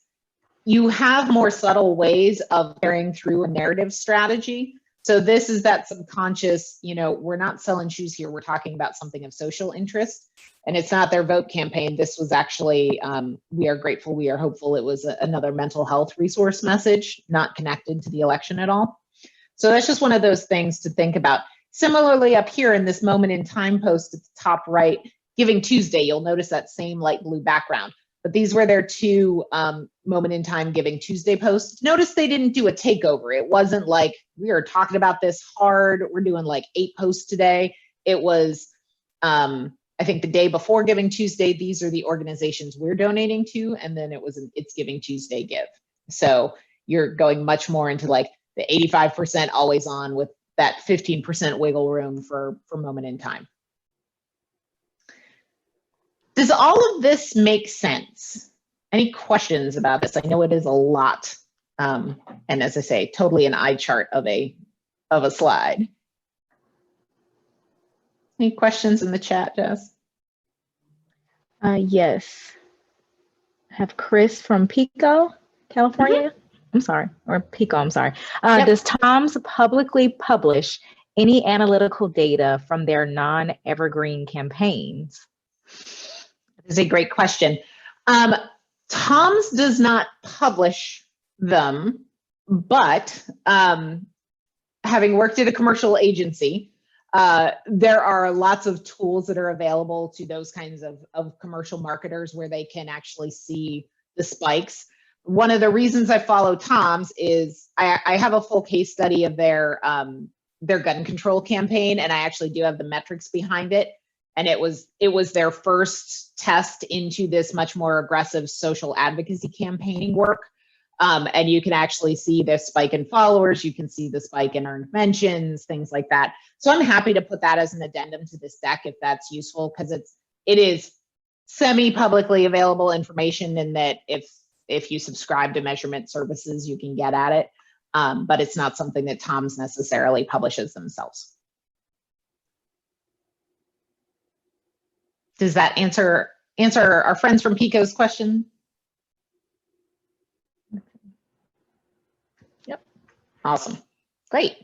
You have more subtle ways of carrying through a narrative strategy. So this is that subconscious, we're not selling shoes here. We're talking about something of social interest. And it's not their vote campaign. This was actually, we are grateful, we are hopeful. It was another mental health resource message, not connected to the election at all. So that's just one of those things to think about. Similarly, up here in this moment in time post at the top right, Giving Tuesday, you'll notice that same light blue background. But these were their 2 moment in time Giving Tuesday posts. Notice they didn't do a takeover. It wasn't like we are talking about this hard, we're doing like 8 posts today. It was, I think the day before Giving Tuesday, these are the organizations we're donating to. And then it's Giving Tuesday Give. So you're going much more into like the 85% always on with that 15% wiggle room for moment in time. Does all of this make sense? Any questions about this? I know it is a lot. And as I say, totally an eye chart of a slide. Any questions in the chat, Jess? Yes. I have Chris from Pico, California. I'm sorry, or Pico, I'm sorry. Yep. Does Tom's publicly publish any analytical data from their non-evergreen campaigns? That is a great question. Tom's does not publish them, but having worked at a commercial agency, there are lots of tools that are available to those kinds of commercial marketers where they can actually see the spikes. One of the reasons I follow Tom's is I have a full case study of their gun control campaign, and I actually do have the metrics behind it. And it was their first test into this much more aggressive social advocacy campaigning work. And you can actually see the spike in followers, you can see the spike in earned mentions, things like that. So I'm happy to put that as an addendum to this deck if that's useful, because it is semi-publicly available information, and that if you subscribe to measurement services, you can get at it. But it's not something that Tom's necessarily publishes themselves. Does that answer our friends from Pico's question? Yep. Awesome. Great.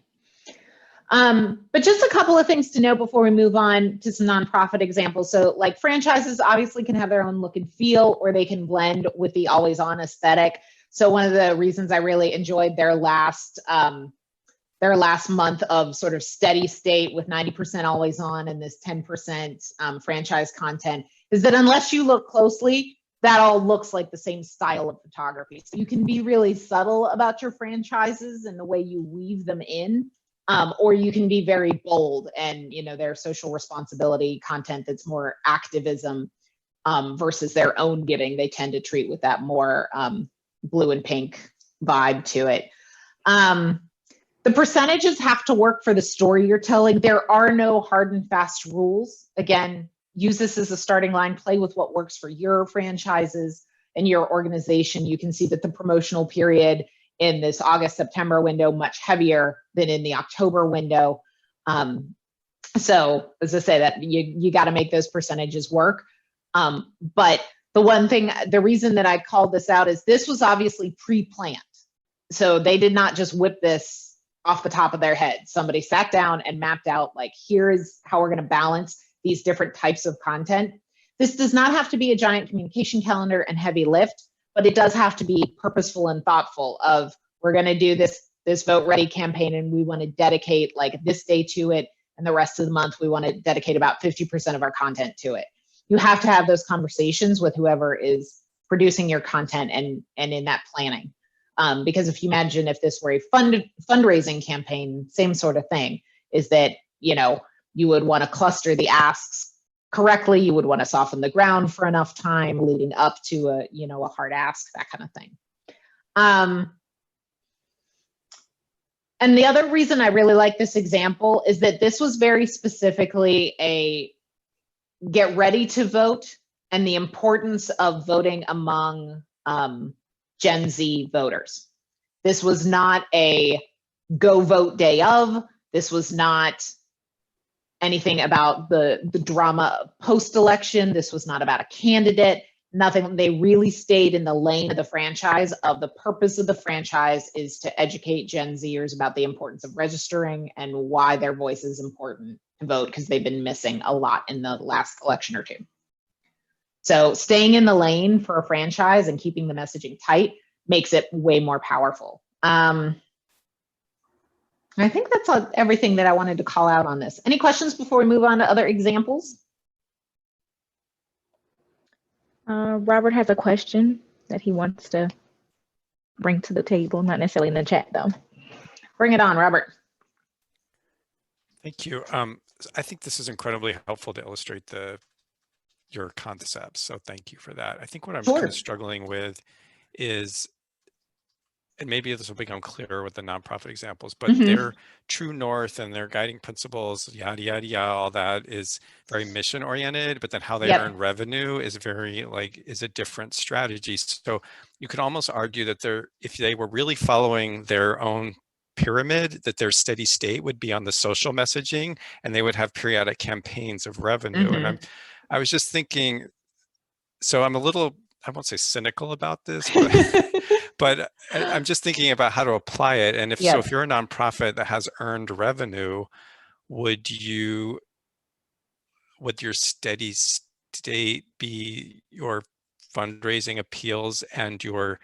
But just a couple of things to know before we move on to some nonprofit examples. So like franchises obviously can have their own look and feel, or they can blend with the always on aesthetic. So one of the reasons I really enjoyed their last month of sort of steady state with 90% always on and this 10% franchise content is that unless you look closely, that all looks like the same style of photography. So you can be really subtle about your franchises and the way you weave them in, or you can be very bold and, their social responsibility content that's more activism versus their own giving. They tend to treat with that more blue and pink vibe to it. The percentages have to work for the story you're telling. There are no hard and fast rules. Again, use this as a starting line, play with what works for your franchises and your organization. You can see that the promotional period in this August-September window much heavier than in the October window. So as I say, that you got to make those percentages work. But the reason that I called this out is this was obviously pre-planned. So they did not just whip this off the top of their head. Somebody sat down and mapped out, like, here is how we're going to balance these different types of content. This does not have to be a giant communication calendar and heavy lift, but it does have to be purposeful and thoughtful of, we're going to do this Vote Ready campaign, and we want to dedicate like this day to it, and the rest of the month we want to dedicate about 50% of our content to it. You have to have those conversations with whoever is producing your content and in that planning. Because if you imagine if this were a fundraising campaign, same sort of thing, is that, you would want to cluster the asks correctly. You would want to soften the ground for enough time leading up to a hard ask, that kind of thing. And the other reason I really like this example is that this was very specifically a get ready to vote and the importance of voting among Gen Z voters. This was not a go vote day of. This was not anything about the drama post-election. This was not about a candidate, nothing. They really stayed in the lane of the franchise. Of the purpose of the franchise is to educate Gen Zers about the importance of registering and why their voice is important to vote, because they've been missing a lot in the last election or two. So staying in the lane for a franchise and keeping the messaging tight makes it way more powerful. I think that's everything that I wanted to call out on this. Any questions before we move on to other examples? Robert has a question that he wants to bring to the table, not necessarily in the chat though. Bring it on, Robert. Thank you. I think this is incredibly helpful to illustrate your concepts. So thank you for that. I think what I'm kind of struggling with is, and maybe this will become clearer with the nonprofit examples, but their true north and their guiding principles, yada, yada, yada, all that is very mission oriented, but then how they earn revenue is is a different strategy. So you could almost argue that if they were really following their own pyramid, that their steady state would be on the social messaging and they would have periodic campaigns of revenue. And I was just thinking, so I'm a little, I won't say cynical about this, but I'm just thinking about how to apply it. And if you're a nonprofit that has earned revenue, would your steady state be your fundraising appeals and your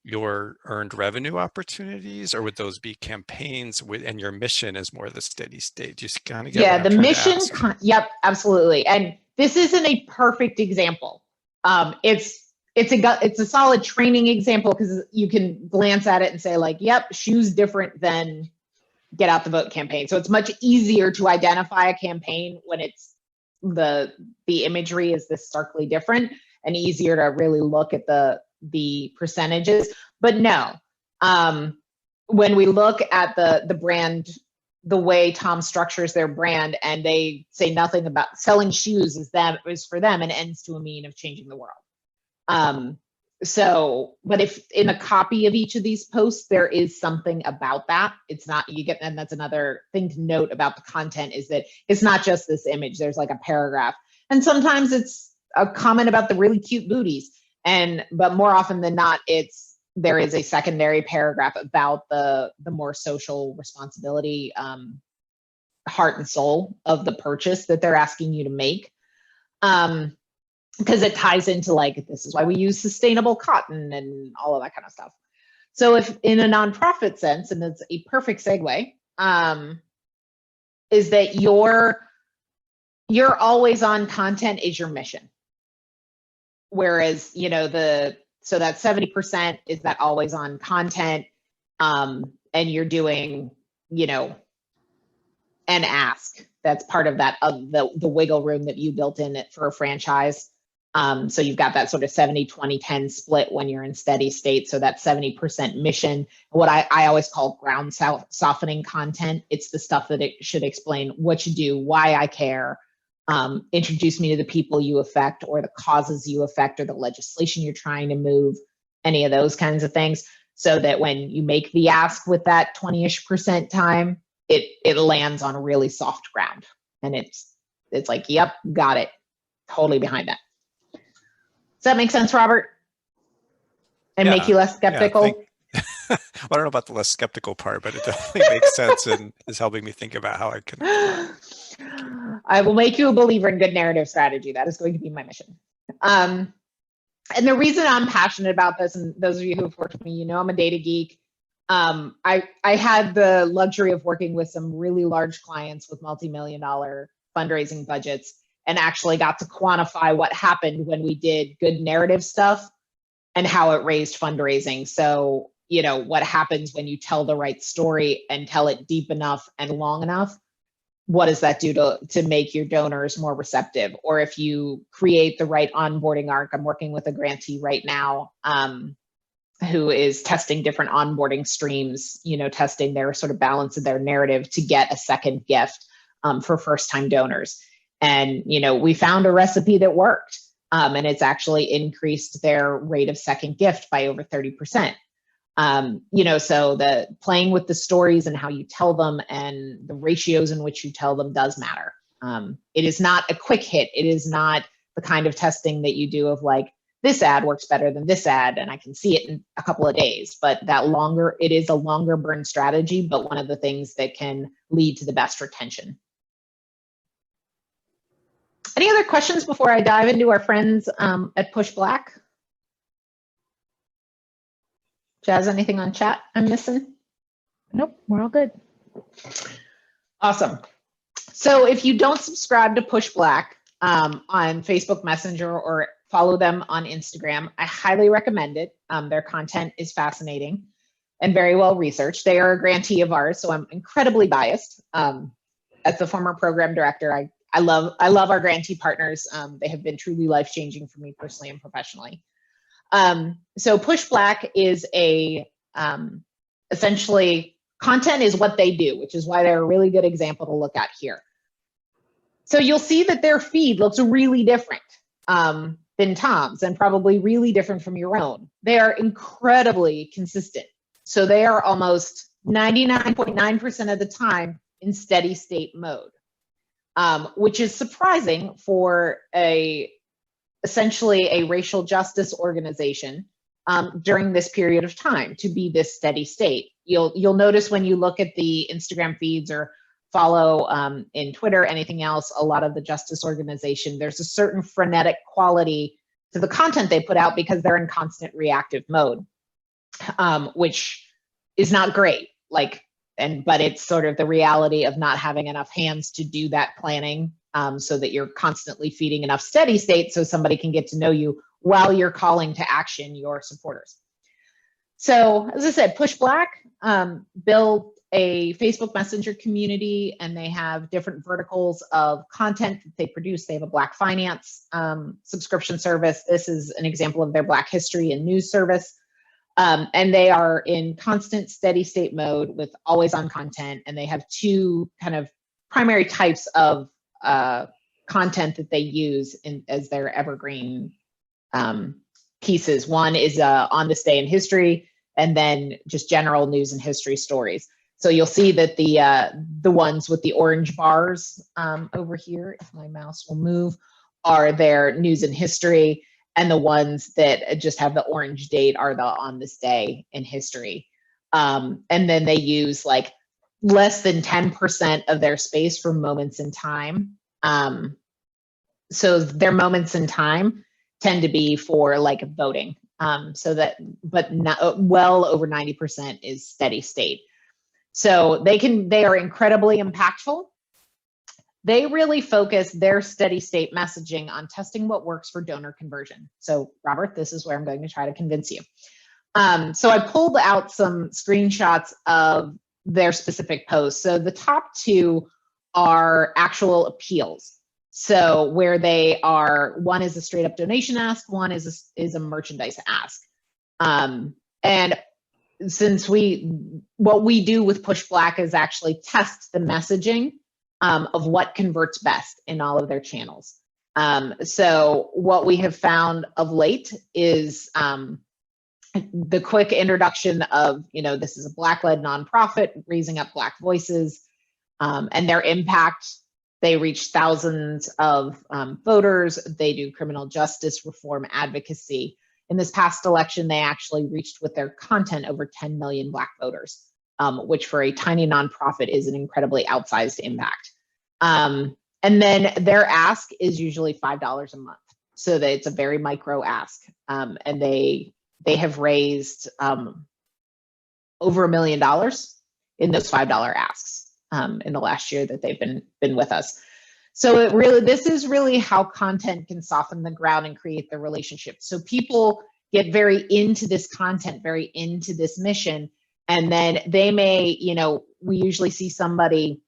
your earned revenue opportunities, or would those be campaigns and your mission is more the steady state? Do you kind of get Yeah, what I'm the trying to mission, ask? yep, absolutely. And this isn't a perfect example. It's a solid training example because you can glance at it and say like, yep, shoes different than get out the vote campaign. So it's much easier to identify a campaign when it's the imagery is this starkly different, and easier to really look at the percentages. But no, when we look at the brand, the way Tom structures their brand, and they say nothing about selling shoes is for them an ends to a mean of changing the world. So, but if in a copy of each of these posts, there is something about that, it's not, and that's another thing to note about the content, is that it's not just this image, there's like a paragraph. And sometimes it's a comment about the really cute booties. But more often than not, there is a secondary paragraph about the more social responsibility, heart and soul of the purchase that they're asking you to make. Because it ties into like, this is why we use sustainable cotton and all of that kind of stuff. So if in a nonprofit sense, and it's a perfect segue, is that your always on content is your mission. Whereas, so that 70% is that always on content, and you're doing, an ask. That's part of that, of the wiggle room that you built in it for a franchise. So you've got that sort of 70, 20, 10 split when you're in steady state. So that 70% mission, what I always call ground softening content. It's the stuff that it should explain what you do, why I care, introduce me to the people you affect, or the causes you affect, or the legislation you're trying to move, any of those kinds of things. So that when you make the ask with that 20-ish% time, it lands on really soft ground. And it's like, yep, got it. Totally behind that. Does that make sense, Robert? And make you less skeptical? Well, I don't know about the less skeptical part, but it definitely makes sense and is helping me think about how I can. I will make you a believer in good narrative strategy. That is going to be my mission. And the reason I'm passionate about this, and those of you who have worked with me, I'm a data geek. I had the luxury of working with some really large clients with multi-million-dollar fundraising budgets, and actually got to quantify what happened when we did good narrative stuff and how it raised fundraising. So, what happens when you tell the right story and tell it deep enough and long enough? What does that do to make your donors more receptive? Or if you create the right onboarding arc, I'm working with a grantee right now who is testing different onboarding streams, testing their sort of balance of their narrative to get a second gift for first-time donors. And, we found a recipe that worked, and it's actually increased their rate of second gift by over 30%. So the playing with the stories and how you tell them and the ratios in which you tell them does matter. It is not a quick hit. It is not the kind of testing that you do of like, this ad works better than this ad, and I can see it in a couple of days. But it is a longer burn strategy, but one of the things that can lead to the best retention. Any other questions before I dive into our friends at PushBlack? Jazz, anything on chat I'm missing? Nope, we're all good. Awesome. So if you don't subscribe to PushBlack on Facebook Messenger or follow them on Instagram, I highly recommend it. Their content is fascinating and very well researched. They are a grantee of ours, so I'm incredibly biased. As the former program director, I love our grantee partners. They have been truly life-changing for me personally and professionally. So PushBlack is essentially content is what they do, which is why they're a really good example to look at here. So you'll see that their feed looks really different than Tom's, and probably really different from your own. They are incredibly consistent. So they are almost 99.9% of the time in steady state mode. Which is surprising for essentially a racial justice organization during this period of time to be this steady state. You'll notice when you look at the Instagram feeds or follow in Twitter, anything else, a lot of the justice organization, there's a certain frenetic quality to the content they put out because they're in constant reactive mode. which is not great. But it's sort of the reality of not having enough hands to do that planning, so that you're constantly feeding enough steady state so somebody can get to know you while you're calling to action your supporters. So as I said, Push Black built a Facebook Messenger community, and they have different verticals of content that they produce. They have a Black Finance subscription service. This is an example of their Black History and News service. And they are in constant steady state mode with always on content. And they have two kind of primary types of content that they use as their evergreen pieces. One is on this day in history, and then just general news and history stories. So you'll see that the ones with the orange bars over here, if my mouse will move, are their news and history. And the ones that just have the orange date are the on this day in history. And then they use like less than 10% of their space for moments in time. So their moments in time tend to be for like voting. But not, well over 90% is steady state. So they are incredibly impactful. They really focus their steady state messaging on testing what works for donor conversion. So Robert, this is where I'm going to try to convince you. So I pulled out some screenshots of their specific posts. So the top two are actual appeals. So where they are, one is a straight up donation ask, one is a merchandise ask. And since what we do with Push Black is actually test the messaging of what converts best in all of their channels. So what we have found of late is the quick introduction of, this is a Black-led nonprofit raising up Black voices, and their impact. They reach thousands of voters. They do criminal justice reform advocacy. In this past election, they actually reached with their content over 10 million Black voters, which for a tiny nonprofit is an incredibly outsized impact. And then their ask is usually $5 a month. So that it's a very micro ask. And they have raised over $1 million in those $5 asks in the last year that they've been with us. So this is really how content can soften the ground and create the relationship. So people get very into this content, very into this mission, and then they may, we usually see somebody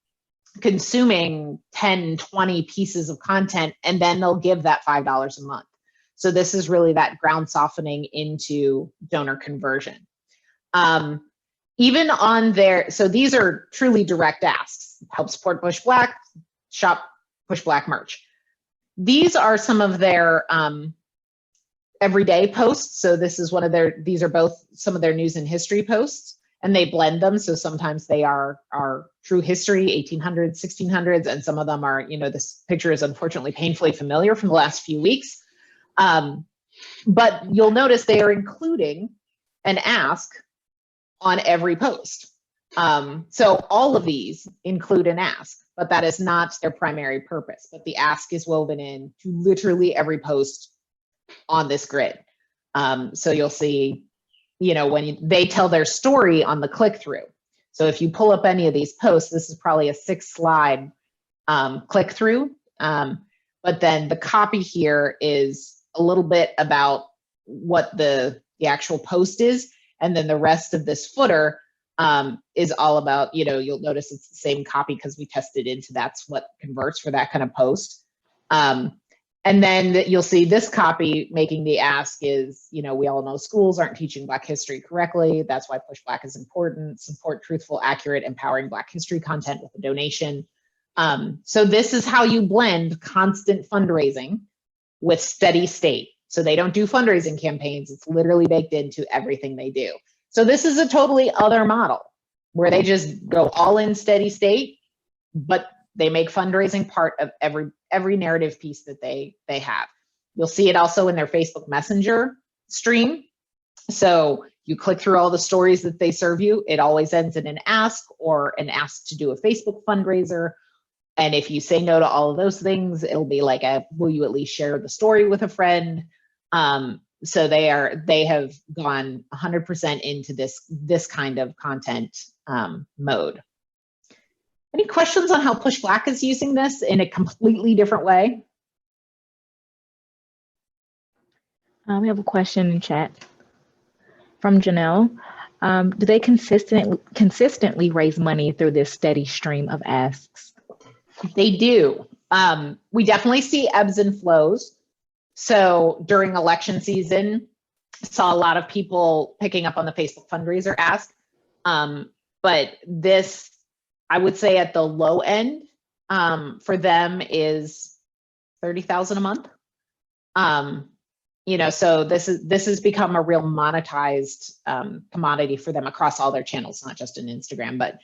consuming 10, 20 pieces of content, and then they'll give that $5 a month. So this is really that ground softening into donor conversion. Even on so these are truly direct asks. Help support Push Black, shop Push Black merch. These are some of their everyday posts. So this is these are both some of their news and history posts, and they blend them. So sometimes they are true history, 1800s, 1600s, and some of them are, this picture is unfortunately painfully familiar from the last few weeks. But you'll notice they are including an ask on every post. So all of these include an ask, but that is not their primary purpose. But the ask is woven in to literally every post on this grid. So you'll see, when they tell their story on the click-through. So if you pull up any of these posts, this is probably a 6-slide click-through. But then the copy here is a little bit about what the actual post is. And then the rest of this footer is all about, you'll notice it's the same copy because we tested into that's what converts for that kind of post. And then you'll see this copy making the ask is, we all know schools aren't teaching Black history correctly. That's why Push Black is important. Support truthful, accurate, empowering Black history content with a donation. So this is how you blend constant fundraising with steady state. So they don't do fundraising campaigns. It's literally baked into everything they do. So this is a totally other model where they just go all in steady state, but they make fundraising part of every narrative piece that they have. You'll see it also in their Facebook Messenger stream. So you click through all the stories that they serve you. It always ends in an ask or an ask to do a Facebook fundraiser. And if you say no to all of those things, it'll be like will you at least share the story with a friend? So they have gone 100% into this kind of content mode. Any questions on how PushBlack is using this in a completely different way? We have a question in chat from Janelle. Do they consistently raise money through this steady stream of asks? They do. We definitely see ebbs and flows. So during election season, saw a lot of people picking up on the Facebook fundraiser ask. But this, I would say at the low end, for them is 30,000 a month. You know, so this has become a real monetized commodity for them across all their channels, not just in Instagram, but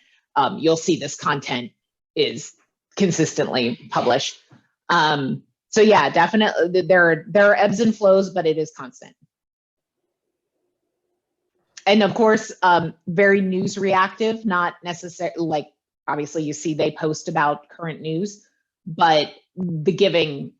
you'll see this content is consistently published. So yeah, definitely there are ebbs and flows, but it is constant. And of course, very news reactive, not necessarily like, obviously you see they post about current news, but the giving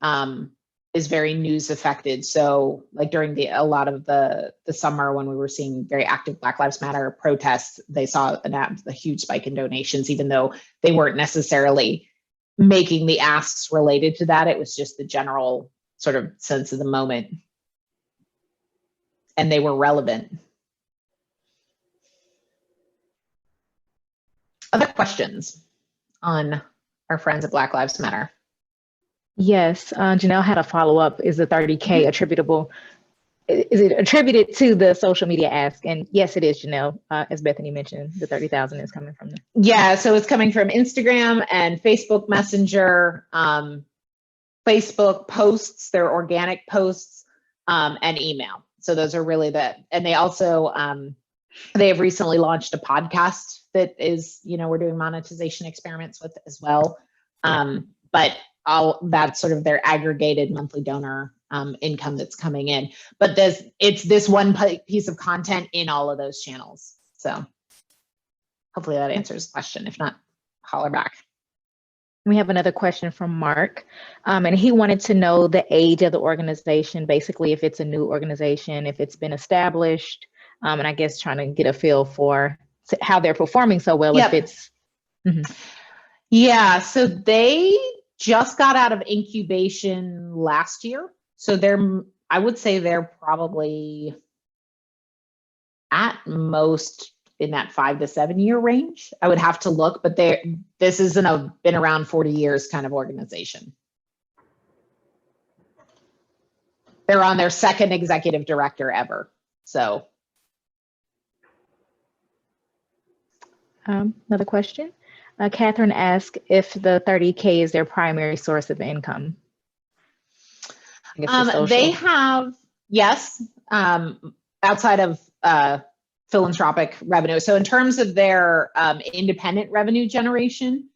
is very news affected. So like during a lot of the summer when we were seeing very active Black Lives Matter protests, they saw a huge spike in donations, even though they weren't necessarily making the asks related to that. It was just the general sort of sense of the moment. And they were relevant. Other questions on our friends at Black Lives Matter? Yes, Janelle had a follow-up. Is the 30K attributable? Is it attributed to the social media ask? And yes, it is, Janelle. As Bethany mentioned, the 30,000 is coming from them. Yeah, so it's coming from Instagram and Facebook Messenger, Facebook posts, their organic posts, and email. So those are really and they also, they have recently launched a podcast that is, you know, we're doing monetization experiments with as well. But that's sort of their aggregated monthly donor income that's coming in. But it's this one piece of content in all of those channels. So hopefully that answers the question. If not, holler back. We have another question from Mark, and he wanted to know the age of the organization, basically if it's a new organization, if it's been established, and I guess trying to get a feel for how they're performing so well. Yep. If it's Yeah, so they just got out of incubation last year. So I would say they're probably at most in that 5 to 7 year range. I would have to look, but this isn't a been around 40 years kind of organization. They're on their second executive director ever. So. Another question. Catherine asked if the 30K is their primary source of income. They have, yes, outside of philanthropic revenue. So in terms of their independent revenue generation,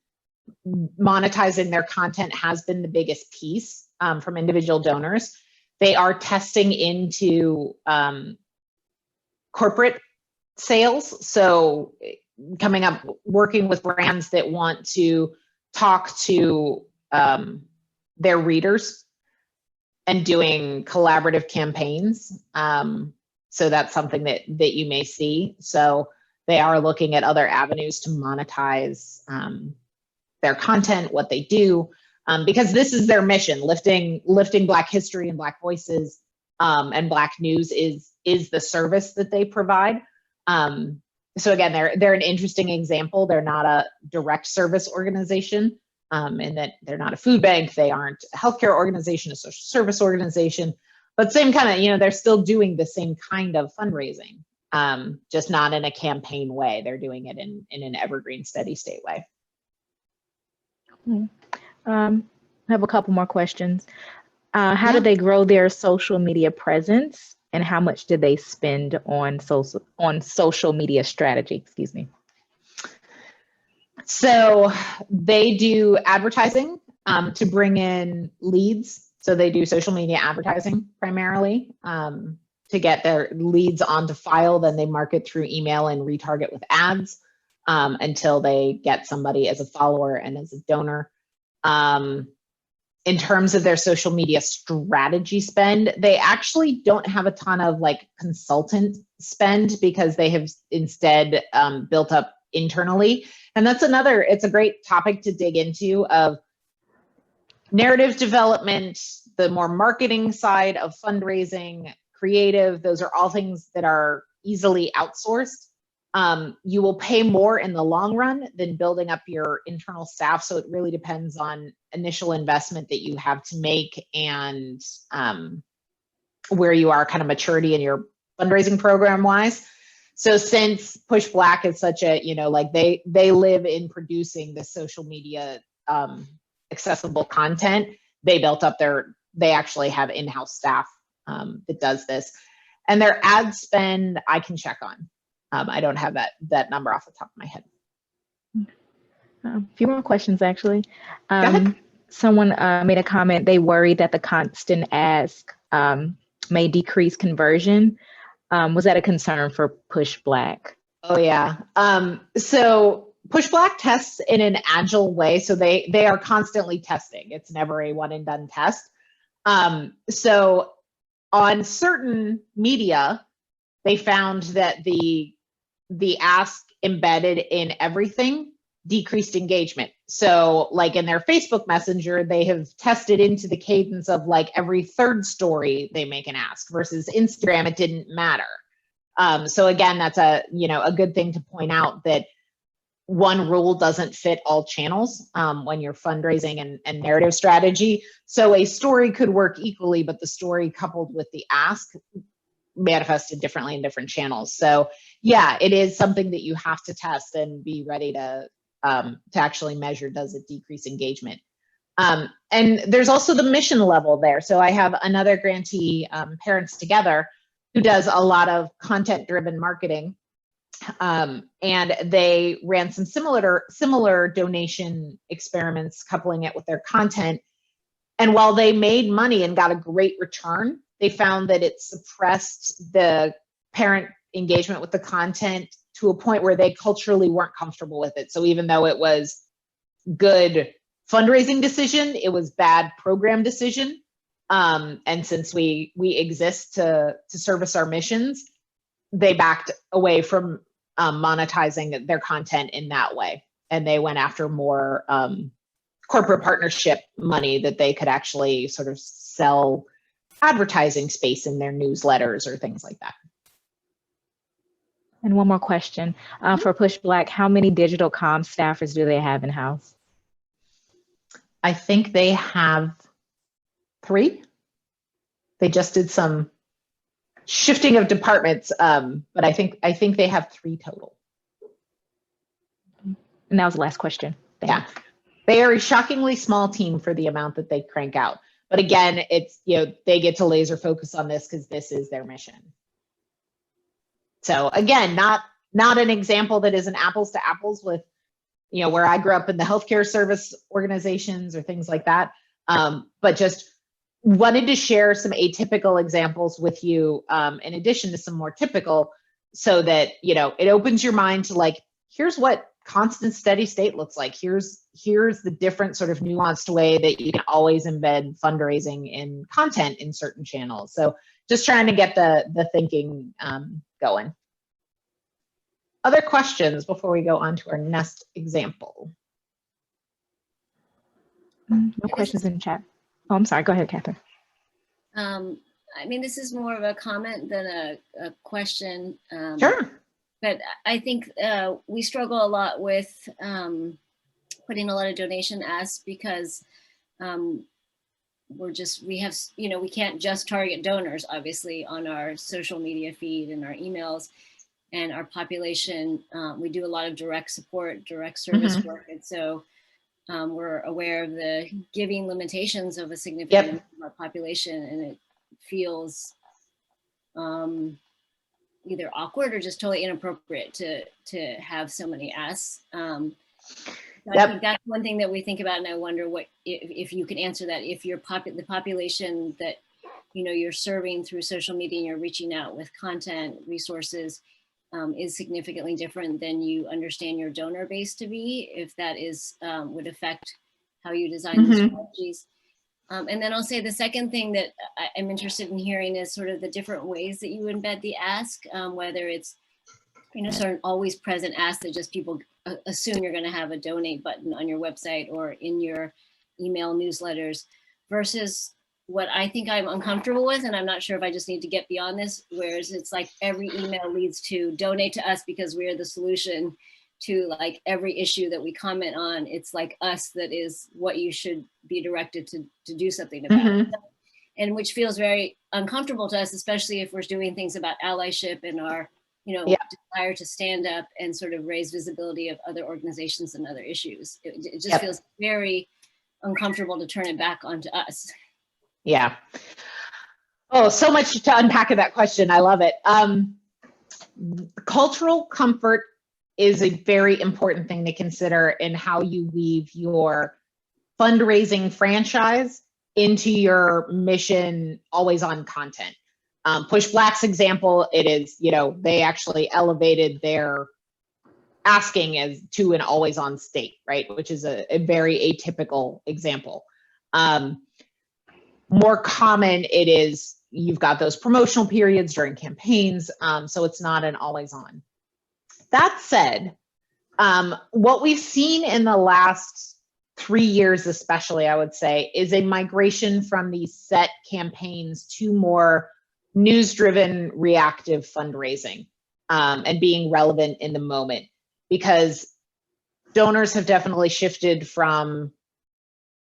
monetizing their content has been the biggest piece from individual donors. They are testing into corporate sales. So coming up, working with brands that want to talk to their readers and doing collaborative campaigns. So that's something that you may see. So they are looking at other avenues to monetize their content, what they do, because this is their mission. Lifting Black history and Black voices and Black news is the service that they provide. So again, they're an interesting example. They're not a direct service organization, in that they're not a food bank. They aren't a healthcare organization, a social service organization, but same kind of, you know, they're still doing the same kind of fundraising, just not in a campaign way. They're doing it in an evergreen, steady state way. I have a couple more questions. How do they grow their social media presence? And how much did they spend on social media strategy? Excuse me. So they do advertising to bring in leads. So they do social media advertising primarily to get their leads onto file. Then they market through email and retarget with ads until they get somebody as a follower and as a donor. in terms of their social media strategy spend, they actually don't have a ton of like consultant spend because they have instead built up internally. And that's it's a great topic to dig into of narrative development, the more marketing side of fundraising, creative. Those are all things that are easily outsourced. You will pay more in the long run than building up your internal staff. So it really depends on initial investment that you have to make and where you are kind of maturity in your fundraising program wise. So since Push Black is such a, like they live in producing the social media accessible content, they built up they actually have in-house staff that does this. And their ad spend, I can check on. I don't have that number off the top of my head. A few more questions, actually. Someone made a comment. They worry that the constant ask may decrease conversion. Was that a concern for Push Black? Oh, yeah. So Push Black tests in an agile way. So they are constantly testing. It's never a one and done test. So on certain media, they found that the ask embedded in everything decreased engagement. So like in their Facebook Messenger, they have tested into the cadence of like every third story they make an ask versus Instagram, it didn't matter. So again, that's a good thing to point out that one rule doesn't fit all channels when you're fundraising and narrative strategy. So a story could work equally, but the story coupled with the ask manifested differently in different channels. So yeah, it is something that you have to test and be ready to actually measure. Does it decrease engagement? And there's also the mission level there. So I have another grantee, Parents Together, who does a lot of content-driven marketing. And they ran some similar donation experiments, coupling it with their content. And while they made money and got a great return, they found that it suppressed the parent engagement with the content to a point where they culturally weren't comfortable with it. So even though it was good fundraising decision, it was bad program decision. And since we exist to service our missions, they backed away from monetizing their content in that way. And they went after more corporate partnership money that they could actually sort of sell advertising space in their newsletters or things like that. And one more question for Push Black, how many digital comm staffers do they have in-house? I think they have 3. They just did some shifting of departments, but I think they have 3 total. And that was the last question. Thanks. Yeah, they are a shockingly small team for the amount that they crank out. But again, it's they get to laser focus on this because this is their mission. So again, not an example that is an apples to apples with where I grew up in the healthcare service organizations or things like that, but just wanted to share some atypical examples with you in addition to some more typical, so that it opens your mind to like, here's what constant steady state looks like. Here's the different sort of nuanced way that you can always embed fundraising in content in certain channels. So just trying to get the thinking going. Other questions before we go on to our next example? No questions in chat. Oh, I'm sorry. Go ahead, Catherine. I mean, this is more of a comment than a question. Sure. But I think we struggle a lot with putting a lot of donation asks because we can't just target donors, obviously, on our social media feed and our emails. And our population, we do a lot of direct support, direct service work. And so we're aware of the giving limitations of a significant amount of our population, and it feels either awkward or just totally inappropriate to have so many asks. I think that's one thing that we think about, and I wonder what if you can answer that. If your the population that you're serving through social media and you're reaching out with content resources is significantly different than you understand your donor base to be, if that is would affect how you design the strategies. And then I'll say the second thing that I'm interested in hearing is sort of the different ways that you embed the ask, whether it's, sort of always present ask that just people assume you're going to have a donate button on your website or in your email newsletters, versus what I think I'm uncomfortable with, and I'm not sure if I just need to get beyond this, whereas it's like every email leads to donate to us because we're the solution to like every issue that we comment on. It's like us that is what you should be directed to do something about. Mm-hmm. And which feels very uncomfortable to us, especially if we're doing things about allyship and our desire to stand up and sort of raise visibility of other organizations and other issues. It just feels very uncomfortable to turn it back onto us. Yeah. Oh, so much to unpack in that question. I love it. Cultural comfort is a very important thing to consider in how you weave your fundraising franchise into your mission always on content. Push Black's example, it is, they actually elevated their asking as to an always on state, right? Which is a very atypical example. More common, it is, you've got those promotional periods during campaigns, so it's not an always on. That said, what we've seen in the last 3 years, especially, I would say, is a migration from these set campaigns to more news-driven reactive fundraising, and being relevant in the moment, because donors have definitely shifted from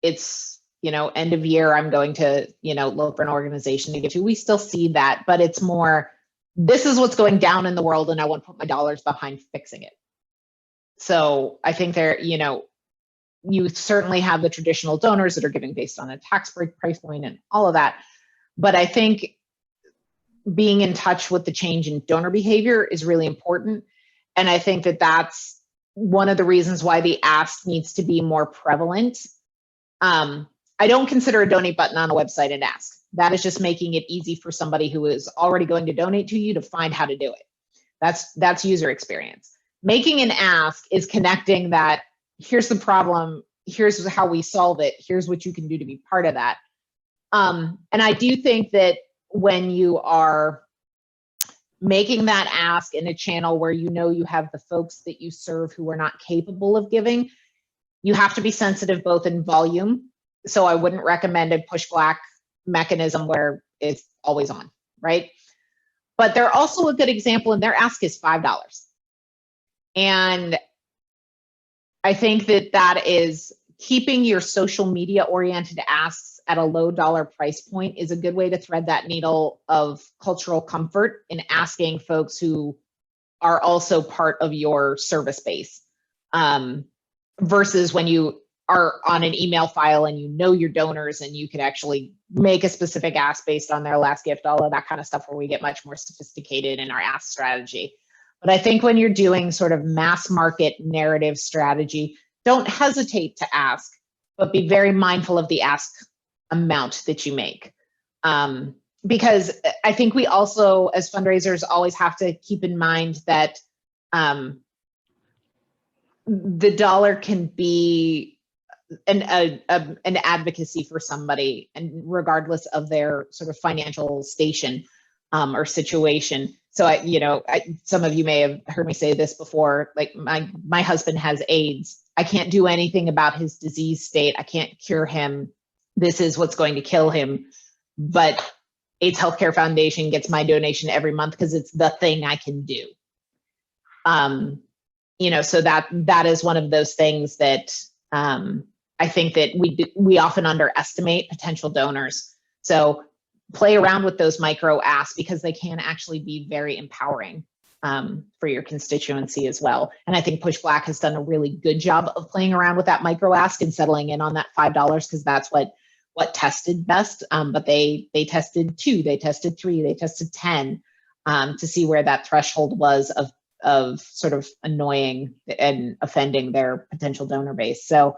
it's, end of year, I'm going to, look for an organization to give to. We still see that, but it's more, this is what's going down in the world and I want to put my dollars behind fixing it. So I think you certainly have the traditional donors that are giving based on a tax break price point and all of that. But I think being in touch with the change in donor behavior is really important. And I think that that's one of the reasons why the ask needs to be more prevalent. I don't consider a donate button on a website an ask. That is just making it easy for somebody who is already going to donate to you to find how to do it. That's user experience. Making an ask is connecting that, here's the problem, here's how we solve it, here's what you can do to be part of that. And I do think that when you are making that ask in a channel where you have the folks that you serve who are not capable of giving, you have to be sensitive both in volume. So I wouldn't recommend a Push Black mechanism where it's always on, right? But they're also a good example, and their ask is $5. And I think that is keeping your social media oriented asks at a low dollar price point is a good way to thread that needle of cultural comfort in asking folks who are also part of your service base, versus when you are on an email file and your donors and you could actually make a specific ask based on their last gift, all of that kind of stuff, where we get much more sophisticated in our ask strategy. But I think when you're doing sort of mass market narrative strategy, don't hesitate to ask, but be very mindful of the ask amount that you make. Because I think we also, as fundraisers, always have to keep in mind that the dollar can be an advocacy for somebody, and regardless of their sort of financial station or situation. So some of you may have heard me say this before, like my husband has AIDS. I can't do anything about his disease state. I can't cure him. This is what's going to kill him. But AIDS Healthcare Foundation gets my donation every month because it's the thing I can do. So that is one of those things that I think that we often underestimate potential donors. So play around with those micro asks, because they can actually be very empowering for your constituency as well. And I think Push Black has done a really good job of playing around with that micro ask and settling in on that $5, because that's what tested best. But they tested 2, they tested 3, they tested 10 to see where that threshold was of sort of annoying and offending their potential donor base. So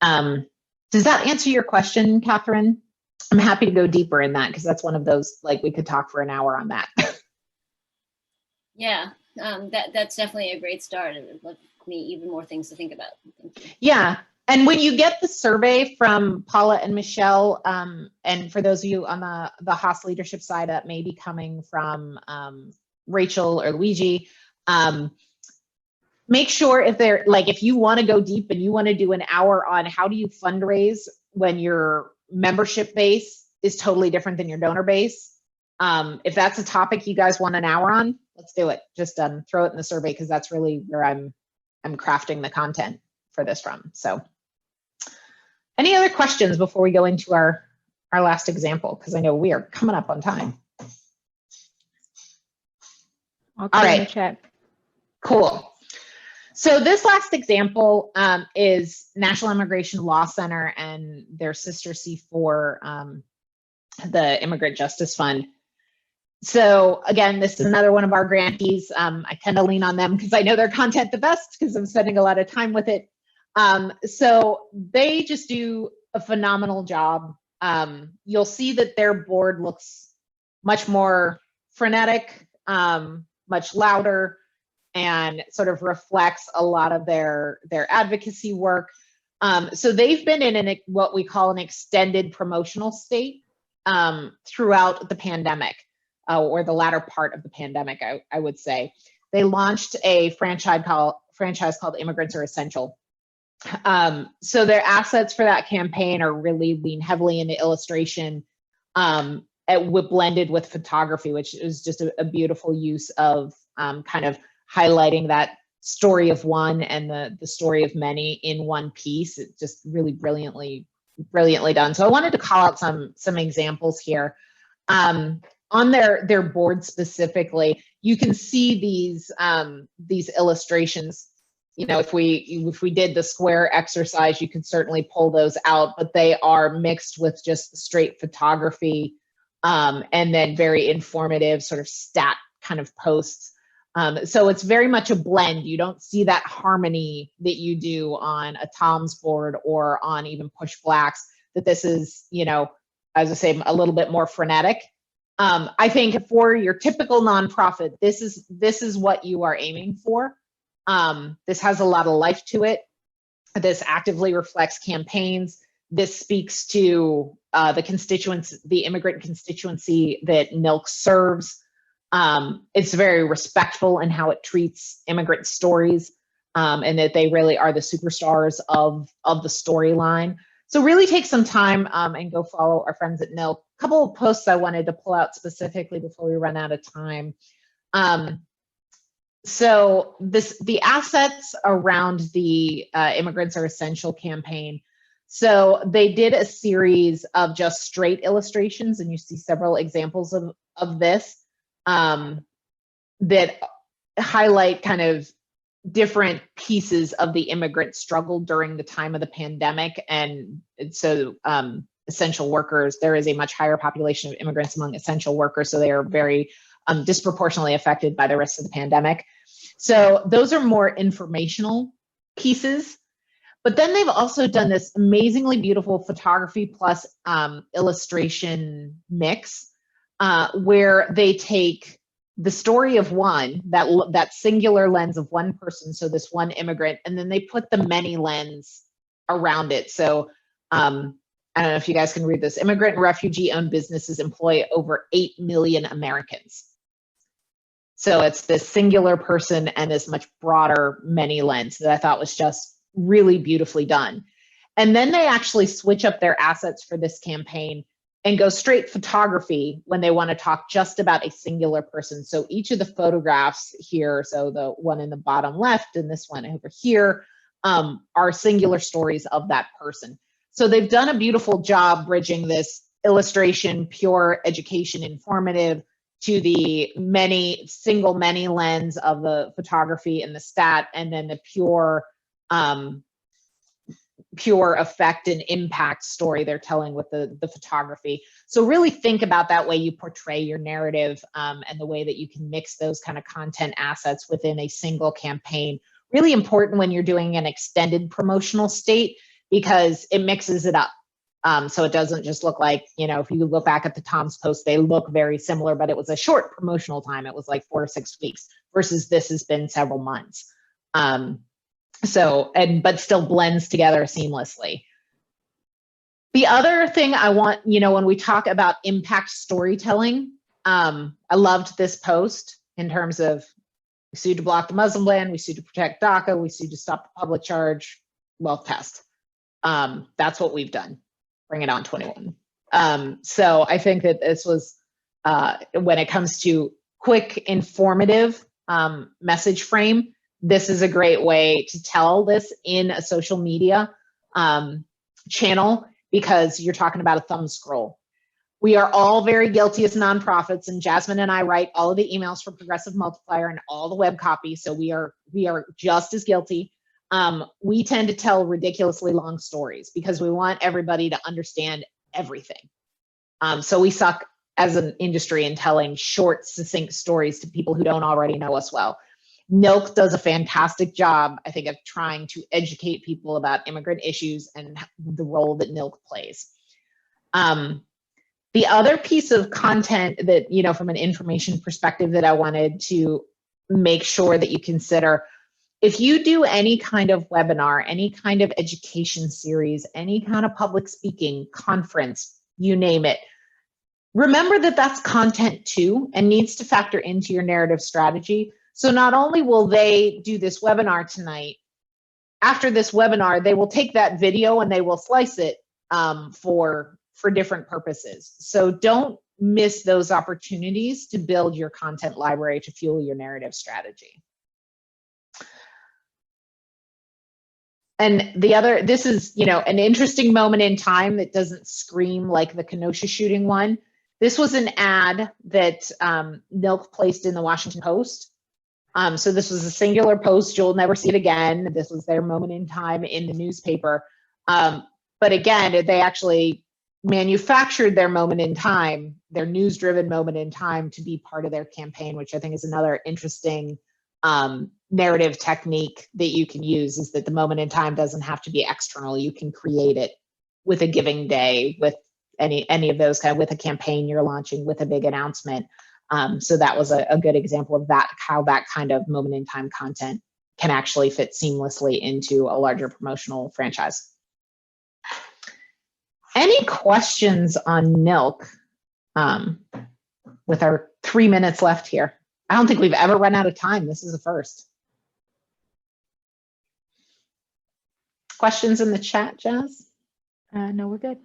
does that answer your question, Catherine? I'm happy to go deeper in that, because that's one of those, like, we could talk for an hour on that. Yeah, that's definitely a great start. It would love me even more things to think about. Yeah. And when you get the survey from Paula and Michelle, and for those of you on the Haas leadership side, that may be coming from Rachel or Luigi, make sure if you want to go deep and you want to do an hour on how do you fundraise when your membership base is totally different than your donor base. If that's a topic you guys want an hour on, let's do it. Just throw it in the survey, because that's really where I'm crafting the content for this from. So any other questions before we go into our last example? Because I know we are coming up on time. All right. Chat. Cool. So this last example is National Immigration Law Center and their sister C4, the Immigrant Justice Fund. So again, this is another one of our grantees. I tend to lean on them because I know their content the best because I'm spending a lot of time with it. So they just do a phenomenal job. You'll see that their board looks much more frenetic, much louder, and sort of reflects a lot of their advocacy work. So they've been in what we call an extended promotional state throughout the pandemic, or the latter part of the pandemic, I would say. They launched a franchise called Immigrants Are Essential. So their assets for that campaign are really lean heavily into illustration, blended with photography, which is just a beautiful use of kind of highlighting that story of one and the story of many in one piece. It's just really brilliantly done. So I wanted to call out some examples here. On their board specifically, you can see these illustrations. You know, if we did the square exercise, you could certainly pull those out, but they are mixed with just straight photography, and then very informative sort of stat kind of posts. So it's very much a blend. You don't see that harmony that you do on a Tom's board or on even Push Blacks, that this is, you know, as I say, a little bit more frenetic. I think for your typical nonprofit, this is what you are aiming for. This has a lot of life to it. This actively reflects campaigns. This speaks to the immigrant constituency that NILC serves. It's very respectful in how it treats immigrant stories, and that they really are the superstars of the storyline. So really take some time and go follow our friends at NILC. A couple of posts I wanted to pull out specifically before we run out of time. So the assets around the Immigrants Are Essential campaign. So they did a series of just straight illustrations, and you see several examples of this that highlight kind of different pieces of the immigrant struggle during the time of the pandemic. And so essential workers, there is a much higher population of immigrants among essential workers, so they are very disproportionately affected by the risks of the pandemic. So those are more informational pieces. But then they've also done this amazingly beautiful photography plus illustration mix, where they take the story of one, that singular lens of one person, so this one immigrant, and then they put the many lens around it. So I don't know if you guys can read this. Immigrant and refugee-owned businesses employ over 8 million Americans. So it's this singular person and this much broader many lens that I thought was just really beautifully done. And then they actually switch up their assets for this campaign and go straight photography when they want to talk just about a singular person. So each of the photographs here, so the one in the bottom left and this one over here, are singular stories of that person. So they've done a beautiful job bridging this illustration, pure education, informative, to the many lens of the photography and the stat, and then the pure effect and impact story they're telling with the photography. So really think about that way you portray your narrative, and the way that you can mix those kind of content assets within a single campaign. Really important when you're doing an extended promotional state, because it mixes it up. So it doesn't just look like, you know, if you look back at the Tom's post, they look very similar, but it was a short promotional time. It was like 4 to 6 weeks versus this has been several months. So, but still blends together seamlessly. The other thing I want, when we talk about impact storytelling, I loved this post in terms of we sued to block the Muslim ban, we sued to protect DACA, we sued to stop the public charge wealth test. That's what we've done. Bring it on 21. So I think that this was, when it comes to quick, informative message frame, this is a great way to tell this in a social media channel, because you're talking about a thumb scroll. We are all very guilty as nonprofits, and Jasmine and I write all of the emails for Progressive Multiplier and all the web copy, so we are just as guilty. We tend to tell ridiculously long stories because we want everybody to understand everything. So we suck as an industry in telling short, succinct stories to people who don't already know us well. NILC does a fantastic job, I think, of trying to educate people about immigrant issues and the role that NILC plays. The other piece of content that, from an information perspective that I wanted to make sure that you consider, if you do any kind of webinar, any kind of education series, any kind of public speaking conference, you name it, remember that that's content too and needs to factor into your narrative strategy. So not only will they do this webinar tonight, after this webinar, they will take that video and they will slice it for different purposes. So don't miss those opportunities to build your content library to fuel your narrative strategy. And this is, an interesting moment in time that doesn't scream like the Kenosha shooting one. This was an ad that NILC placed in the Washington Post. So this was a singular post. You'll never see it again. This was their moment in time in the newspaper. But again, they actually manufactured their moment in time, their news-driven moment in time, to be part of their campaign, which I think is another interesting narrative technique that you can use, is that the moment in time doesn't have to be external. You can create it with a giving day, with any of those with a campaign you're launching, with a big announcement. So that was a good example of that, how that kind of moment in time content can actually fit seamlessly into a larger promotional franchise. Any questions on NILC with our 3 minutes left here? I don't think we've ever run out of time. This is the first. Questions in the chat, Jazz? No, we're good.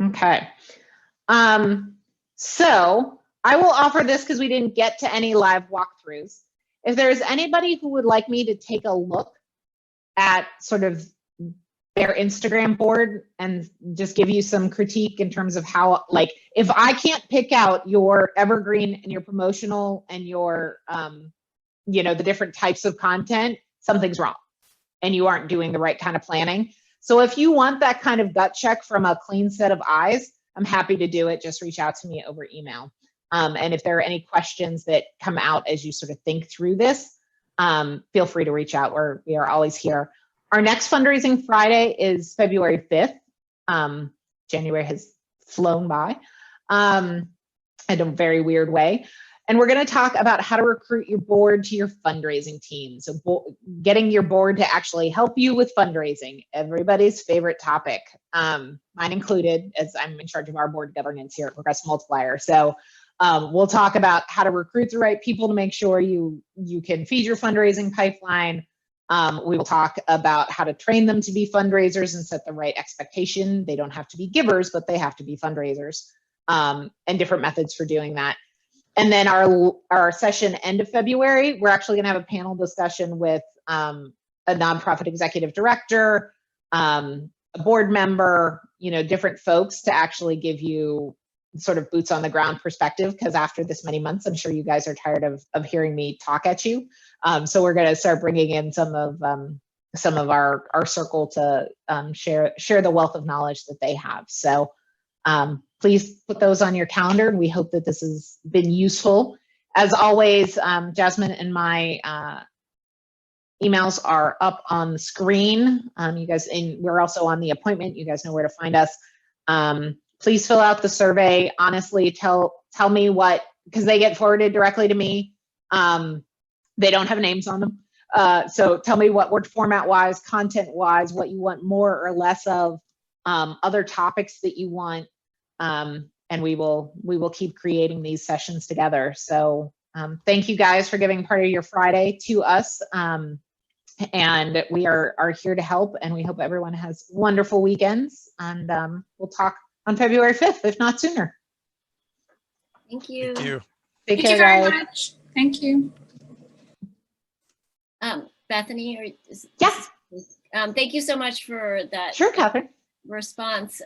Okay. So I will offer this because we didn't get to any live walkthroughs. If there's anybody who would like me to take a look at sort of their Instagram board and just give you some critique in terms of how, like, if I can't pick out your evergreen and your promotional and your, the different types of content, something's wrong and you aren't doing the right kind of planning. So if you want that kind of gut check from a clean set of eyes, I'm happy to do it. Just reach out to me over email. And if there are any questions that come out as you sort of think through this, feel free to reach out. We are always here. Our next fundraising Friday is February 5th. January has flown by in a very weird way. And we're going to talk about how to recruit your board to your fundraising team. So getting your board to actually help you with fundraising, everybody's favorite topic, mine included, as I'm in charge of our board governance here at Progressive Multiplier. So we'll talk about how to recruit the right people to make sure you can feed your fundraising pipeline. We will talk about how to train them to be fundraisers and set the right expectation. They don't have to be givers, but they have to be fundraisers, and different methods for doing that. And then our session end of February, we're actually gonna have a panel discussion with a nonprofit executive director, a board member, different folks to actually give you sort of boots on the ground perspective, because after this many months, I'm sure you guys are tired of hearing me talk at you. So we're going to start bringing in some of our circle to share the wealth of knowledge that they have. So please put those on your calendar, and we hope that this has been useful. As always, Jasmine and my emails are up on the screen. You guys, and we're also on the appointment. You guys know where to find us. Please fill out the survey. Honestly, tell me what, because they get forwarded directly to me. They don't have names on them. So tell me what word format wise, content wise, what you want more or less of, other topics that you want. And we will keep creating these sessions together. So thank you guys for giving part of your Friday to us. And we are here to help, and we hope everyone has wonderful weekends, and we'll talk on February 5th, if not sooner. Thank you. Thank you. Take Thank care, you very guys. much. Thank you. Bethany, or Yes. thank you so much for that Sure, Catherine. response.